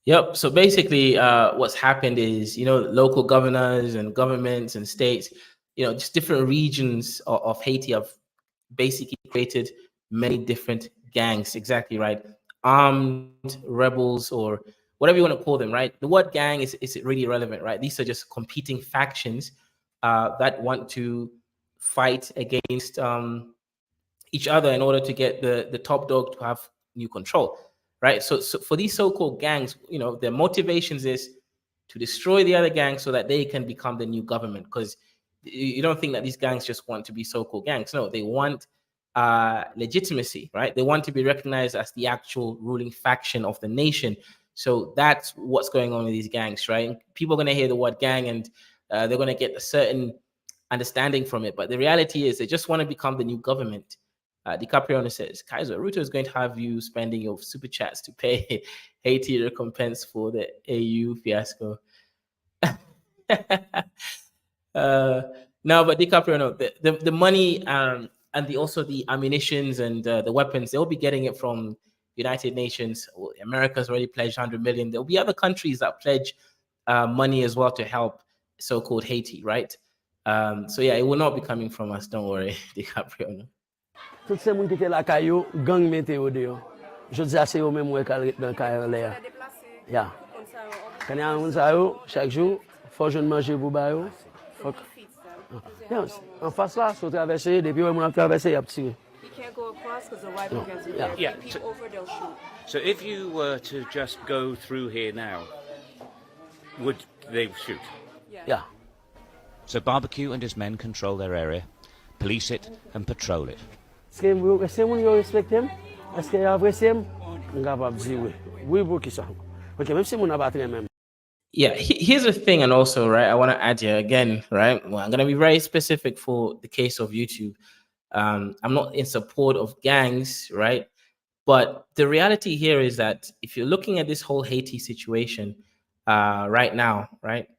Yep. So basically, what's happened is, local governors and governments and states, just different regions of Haiti have basically created many different gangs. Exactly right. Armed rebels or whatever you want to call them, right? The word gang is really irrelevant, right? These are just competing factions that want to fight against each other in order to get the top dog to have new control. Right. So for these so-called gangs, their motivations is to destroy the other gangs so that they can become the new government. Because you don't think that these gangs just want to be so-called gangs. No, they want legitimacy, right? They want to be recognized as the actual ruling faction of the nation. So that's what's going on with these gangs, right? And people are going to hear the word gang and they're going to get a certain understanding from it. But the reality is they just want to become the new government. DiCaprio says, Kaiser, Ruto is going to have you spending your super chats to pay Haiti recompense for the AU fiasco. No, but DiCaprio, no, the money and also the ammunitions and the weapons, they'll be getting it from United Nations. America's already pledged 100 million. There'll be other countries that pledge money as well to help so-called Haiti, right? So yeah, it will not be coming from us. Don't worry, DiCaprio. No. Tout se moun ki te la kayo, gang meteo de yo. Je dis assez yo même kal dans kayo là. Ya. Quand y a un sa yo chaque jour, faut je manger pour ba yo. En face là, so traverser depuis on a traversé y a tiré. You can't go across because the rifle guns are there. Yeah. If you over, they'll shoot. So if you were to just go through here now, would they shoot? Yeah. So Barbecue and his men control their area, police it and patrol it. Est-ce que moun yo respecte him? Est-ce que apprécie him? On capable dire oui. Oui pour qui ça? OK, même si moun a pas très même. Yeah, here's the thing, and also, right, I want to add here again, right? Well, I'm going to be very specific for the case of YouTube. I'm not in support of gangs, right? But the reality here is that if you're looking at this whole Haiti situation right now, right,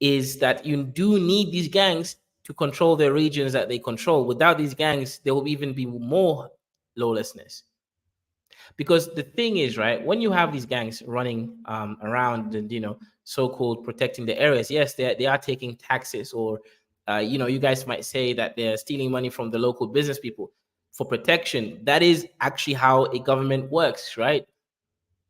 is that you do need these gangs to control the regions that they control. Without these gangs, there will even be more lawlessness. Because the thing is, right, when you have these gangs running around and, so-called protecting the areas, yes, they are taking taxes, or, you guys might say that they're stealing money from the local business people for protection. That is actually how a government works, right?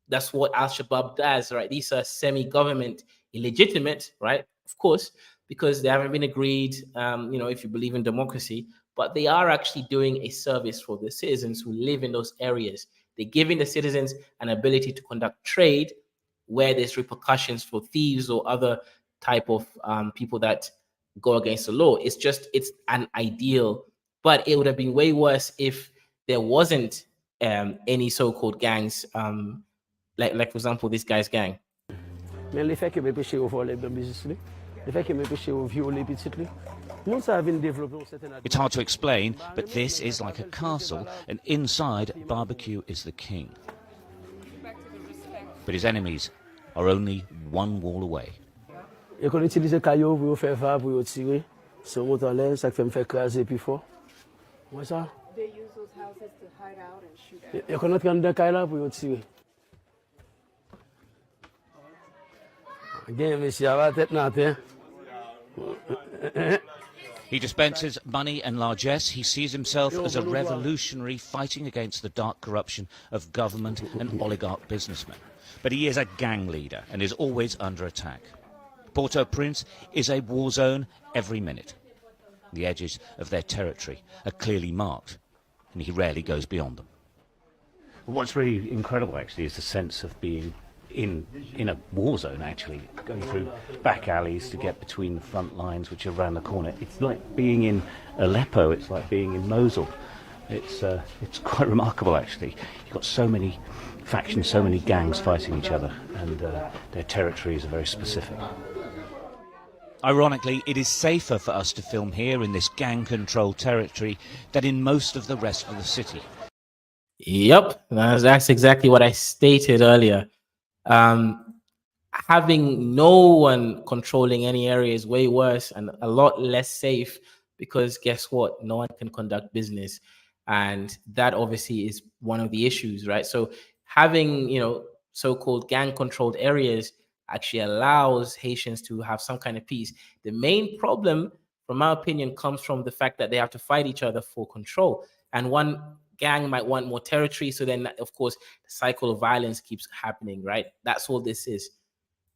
That's what Al-Shabaab does, right? These are semi-government, illegitimate, right? Of course, because they haven't been agreed, if you believe in democracy, but they are actually doing a service for the citizens who live in those areas. They're giving the citizens an ability to conduct trade where there's repercussions for thieves or other type of people that go against the law. It's an ideal, but it would have been way worse if there wasn't any so-called gangs, like for example, this guy's gang. It's hard to explain, but this is like a castle, and inside, Barbecue is the king. But his enemies are only one wall away. Ils qu'on utilise caillou pour faire va pour tirer. Sur monte en l'air, ça fait me faire craser plus fort. Ouais ça. They use those houses to hide out and shoot at. Ils qu'on entre dans caillou là pour tirer. Again, monsieur, va tête na terre. He dispenses money and largesse. He sees himself as a revolutionary fighting against the dark corruption of government and oligarch businessmen. But he is a gang leader and is always under attack. Port-au-Prince is a war zone every minute. The edges of their territory are clearly marked, and he rarely goes beyond them. What's really incredible, actually, is the sense of being in a war zone, actually, going through back alleys to get between the front lines, which are around the corner. It's like being in Aleppo, it's like being in Mosul. It's quite remarkable, actually. You've got so many factions, so many gangs fighting each other, and their territories are very specific. Ironically, it is safer for us to film here in this gang-controlled territory than in most of the rest of the city. Yep, that's exactly what I stated earlier. Having no one controlling any area is way worse and a lot less safe, because guess what? No one can conduct business. And that obviously is one of the issues, right? So having, so-called gang-controlled areas actually allows Haitians to have some kind of peace. The main problem, from my opinion, comes from the fact that they have to fight each other for control. And one gang might want more territory. So then, of course, the cycle of violence keeps happening, right? That's all this is.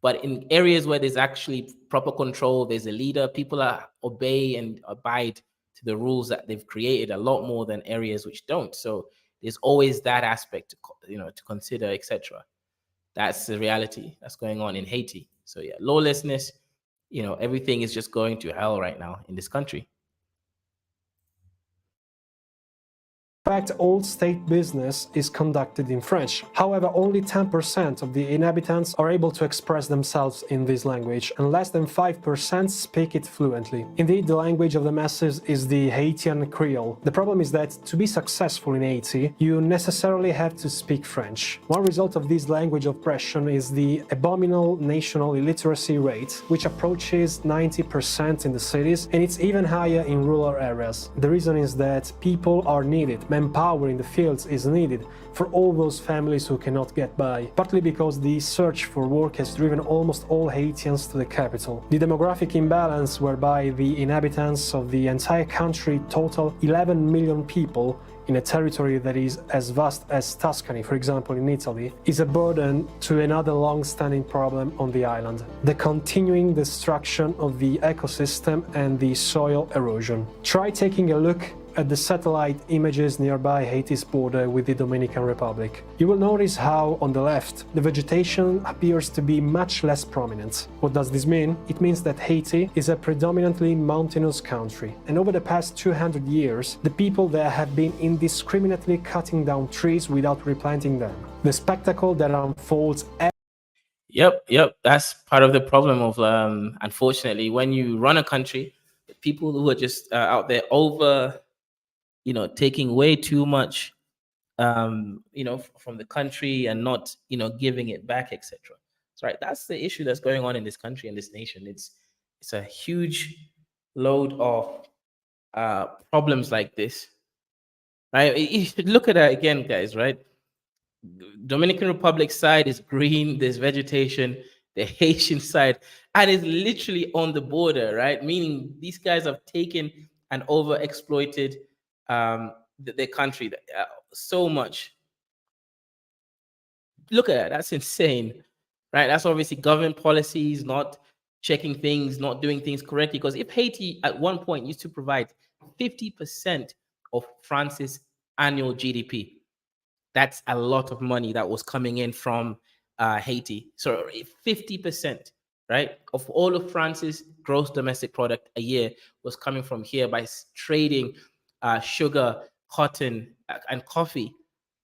But in areas where there's actually proper control, there's a leader, people obey and abide to the rules that they've created a lot more than areas which don't. So there's always that aspect, to consider, etc. That's the reality that's going on in Haiti. So yeah, lawlessness, everything is just going to hell right now in this country. In fact, all state business is conducted in French. However, only 10% of the inhabitants are able to express themselves in this language, and less than 5% speak it fluently. Indeed, the language of the masses is the Haitian Creole. The problem is that to be successful in Haiti, you necessarily have to speak French. One result of this language oppression is the abominable national illiteracy rate, which approaches 90% in the cities, and it's even higher in rural areas. The reason is that people are needed. Manpower in the fields is needed for all those families who cannot get by, partly because the search for work has driven almost all Haitians to the capital. The demographic imbalance, whereby the inhabitants of the entire country total 11 million people in a territory that is as vast as Tuscany, for example, in Italy, is a burden to another long-standing problem on the island: the continuing destruction of the ecosystem and the soil erosion. Try taking a look at the satellite images nearby Haiti's border with the Dominican Republic. You will notice how, on the left, the vegetation appears to be much less prominent. What does this mean? It means that Haiti is a predominantly mountainous country, and over the past 200 years, the people there have been indiscriminately cutting down trees without replanting them. The spectacle that unfolds Yep. That's part of the problem of, unfortunately, when you run a country, people who are just out there over, taking way too much, from the country and not, giving it back, etc. So, right, that's the issue that's going on in this country and this nation. It's a huge load of problems like this, right? You should look at that again, guys, right? Dominican Republic side is green, there's vegetation. The Haitian side, and it's literally on the border, right? Meaning these guys have taken and overexploited their country so much. Look at that. That's insane, right? That's obviously government policies, not checking things, not doing things correctly. Because if Haiti at one point used to provide 50% of France's annual GDP, that's a lot of money that was coming in from Haiti. So 50%, right, of all of France's gross domestic product a year was coming from here by trading sugar, cotton, and coffee,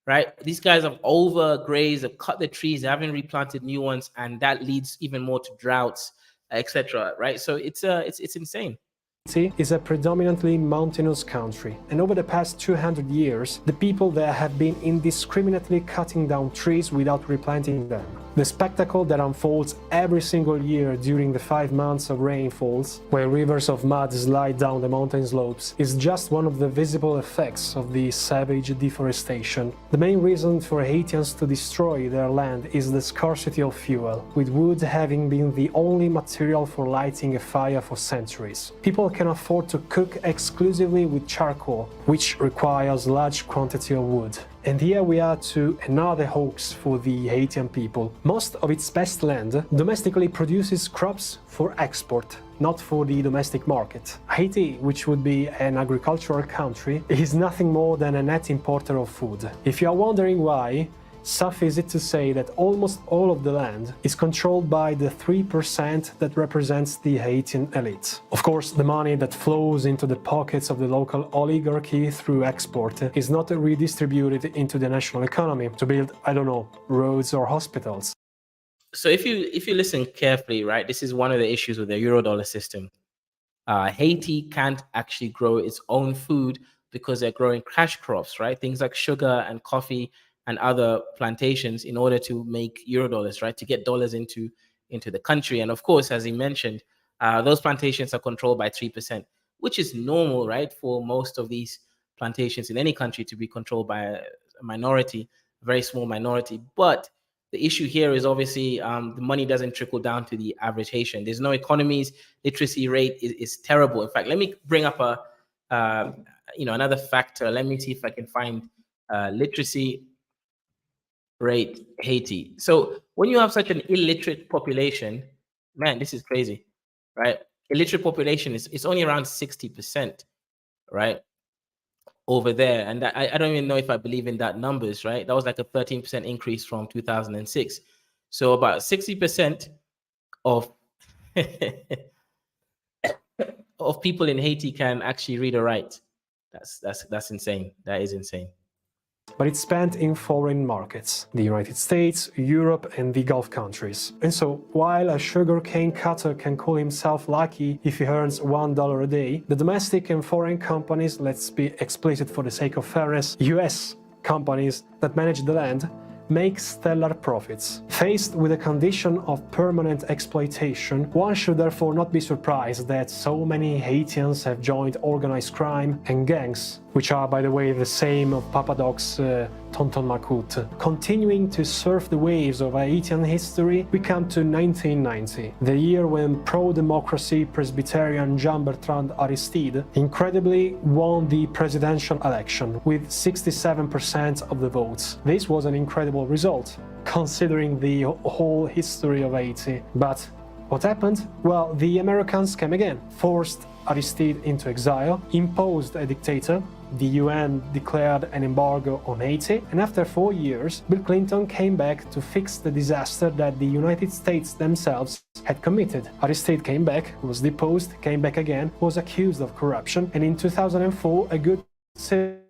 right? These guys have overgrazed, have cut the trees, they haven't replanted new ones, and that leads even more to droughts, etc. Right? So it's insane. Haiti is a predominantly mountainous country, and over the past 200 years, the people there have been indiscriminately cutting down trees without replanting them. The spectacle that unfolds every single year during the 5 months of rainfalls, where rivers of mud slide down the mountain slopes, is just one of the visible effects of the savage deforestation. The main reason for Haitians to destroy their land is the scarcity of fuel, with wood having been the only material for lighting a fire for centuries. People can afford to cook exclusively with charcoal, which requires large quantity of wood. And here we are to another hoax for the Haitian people. Most of its best land domestically produces crops for export, not for the domestic market. Haiti, which would be an agricultural country, is nothing more than a net importer of food. If you are wondering why, suffice it to say that almost all of the land is controlled by the 3% that represents the Haitian elite. Of course, the money that flows into the pockets of the local oligarchy through export is not redistributed into the national economy to build, roads or hospitals. So if you listen carefully, right, this is one of the issues with the Eurodollar system. Haiti can't actually grow its own food because they're growing cash crops, right? Things like sugar and coffee and other plantations in order to make Eurodollars, right? To get dollars into the country. And of course, as he mentioned, those plantations are controlled by 3%, which is normal, right? For most of these plantations in any country to be controlled by a minority, a very small minority. But the issue here is obviously the money doesn't trickle down to the average Haitian. There's no economies. Literacy rate is terrible. In fact, let me bring up another factor. Let me see if I can find literacy rate Haiti. So when you have such an illiterate population, man, this is crazy, right? Illiterate population is only around 60%, right? Over there. And I don't even know if I believe in that numbers, right? That was like a 13% increase from 2006. So about 60% of of people in Haiti can actually read or write. That's insane. That is insane. But it's spent in foreign markets, the United States, Europe, and the Gulf countries. And so, while a sugarcane cutter can call himself lucky if he earns $1 a day, the domestic and foreign companies, let's be explicit for the sake of fairness, US companies that manage the land, make stellar profits. Faced with a condition of permanent exploitation, one should therefore not be surprised that so many Haitians have joined organized crime and gangs, which are, by the way, the same of Papa Doc's Tonton Macoute. Continuing to surf the waves of Haitian history, we come to 1990, the year when pro-democracy Presbyterian Jean-Bertrand Aristide incredibly won the presidential election with 67% of the votes. This was an incredible result, considering the whole history of Haiti. But what happened? Well, the Americans came again, forced Aristide into exile, imposed a dictator, the UN declared an embargo on Haiti, and after 4 years, Bill Clinton came back to fix the disaster that the United States themselves had committed. Aristide came back, was deposed, came back again, was accused of corruption, and in 2004, a good civil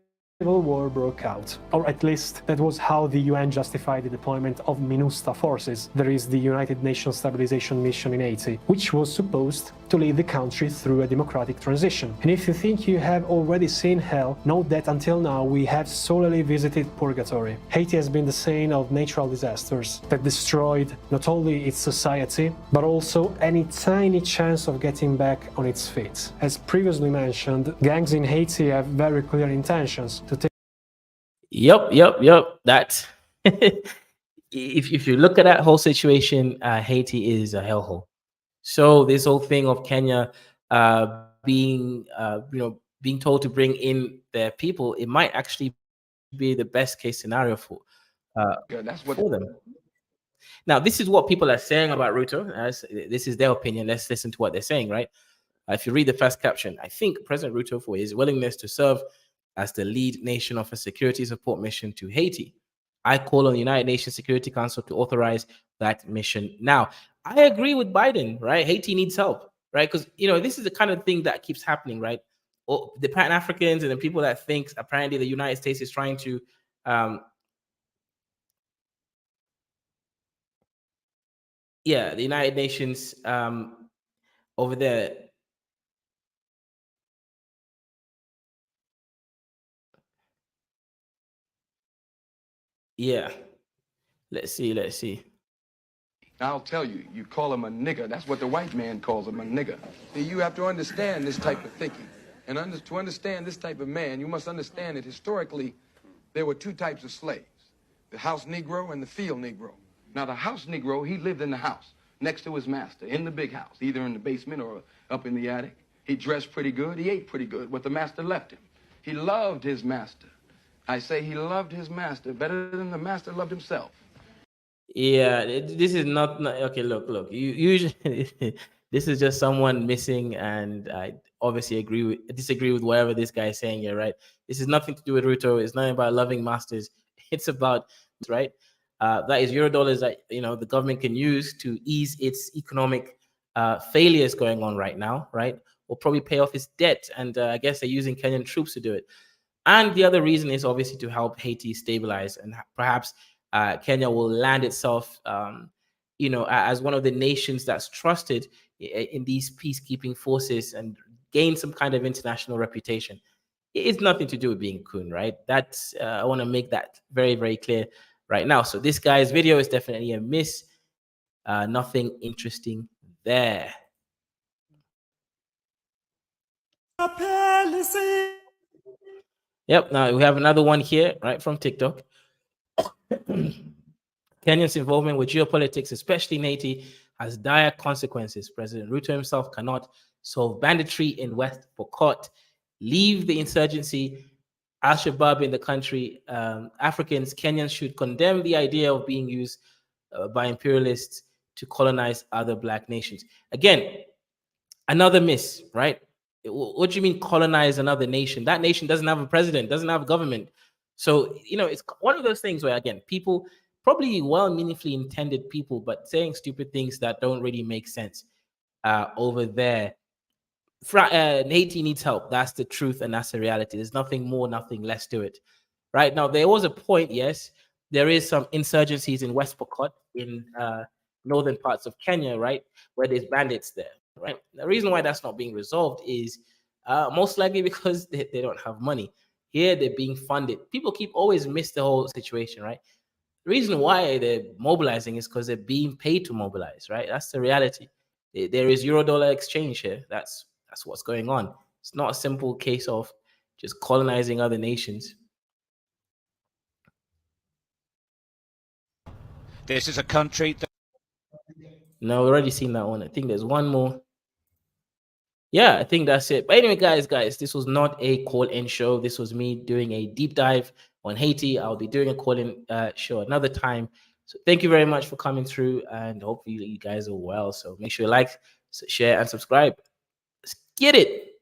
war broke out. Or at least, that was how the UN justified the deployment of MINUSTA forces. There is the United Nations Stabilization Mission in Haiti, which was supposed to lead the country through a democratic transition. And if you think you have already seen hell, note that until now we have solely visited purgatory. Haiti has been the scene of natural disasters that destroyed not only its society, but also any tiny chance of getting back on its feet. As previously mentioned, gangs in Haiti have very clear intentions to take. Yep. That if you look at that whole situation, Haiti is a hellhole. So this whole thing of Kenya being being told to bring in their people, it might actually be the best case scenario for for them. Now, this is what people are saying about Ruto. This is their opinion. Let's listen to what they're saying, right? If you read the first caption, I think President Ruto, for his willingness to serve as the lead nation of a security support mission to Haiti, I call on the United Nations Security Council to authorize that mission now. I agree with Biden, right? Haiti needs help, right? Because, this is the kind of thing that keeps happening, right? The Pan-Africans and the people that think apparently the United States is trying to the United Nations over there. Yeah. Let's see. I'll tell you, you call him a nigger. That's what the white man calls him, a nigger. See, you have to understand this type of thinking. And to understand this type of man, you must understand that historically, there were two types of slaves, the house Negro and the field Negro. Now, the house Negro, he lived in the house next to his master, in the big house, either in the basement or up in the attic. He dressed pretty good. He ate pretty good, what the master left him. He loved his master. I say he loved his master better than the master loved himself. Yeah, this is not okay. Look. You usually this is just someone missing, and I obviously disagree with whatever this guy is saying here, right? This is nothing to do with Ruto. It's not about loving masters. It's about right. That is Eurodollars that the government can use to ease its economic failures going on right now, right? Or probably pay off its debt, and I guess they're using Kenyan troops to do it. And the other reason is obviously to help Haiti stabilize, and perhaps Kenya will land itself, as one of the nations that's trusted in these peacekeeping forces and gain some kind of international reputation. It's nothing to do with being Coon, right? That's I want to make that very, very clear right now. So this guy's video is definitely a miss. Nothing interesting there. Yep. Now we have another one here, right, from TikTok. Kenya's involvement with geopolitics, especially in Haiti, has dire consequences. President Ruto himself cannot solve banditry in West Pokot, leave the insurgency, Al-Shabaab in the country. Africans, Kenyans should condemn the idea of being used by imperialists to colonize other Black nations. Again, another miss, right? What do you mean colonize another nation? That nation doesn't have a president, doesn't have a government. So, it's one of those things where, again, people, probably well-meaningfully intended people, but saying stupid things that don't really make sense over there. Haiti needs help. That's the truth, and that's the reality. There's nothing more, nothing less to it. Right now, there was a point. Yes, there is some insurgencies in West Pokot, in northern parts of Kenya, right, where there's bandits there. Right. The reason why that's not being resolved is most likely because they don't have money. Here, they're being funded. People keep always miss the whole situation, right? The reason why they're mobilizing is because they're being paid to mobilize, right? That's the reality. There is euro-dollar exchange here. That's what's going on. It's not a simple case of just colonizing other nations. This is a country that... No, we've already seen that one. I think there's one more. Yeah, I think that's it. But anyway, guys, this was not a call-in show. This was me doing a deep dive on Haiti. I'll be doing a call-in show another time. So thank you very much for coming through, and hopefully you guys are well. So make sure you like, share, and subscribe. Let's get it.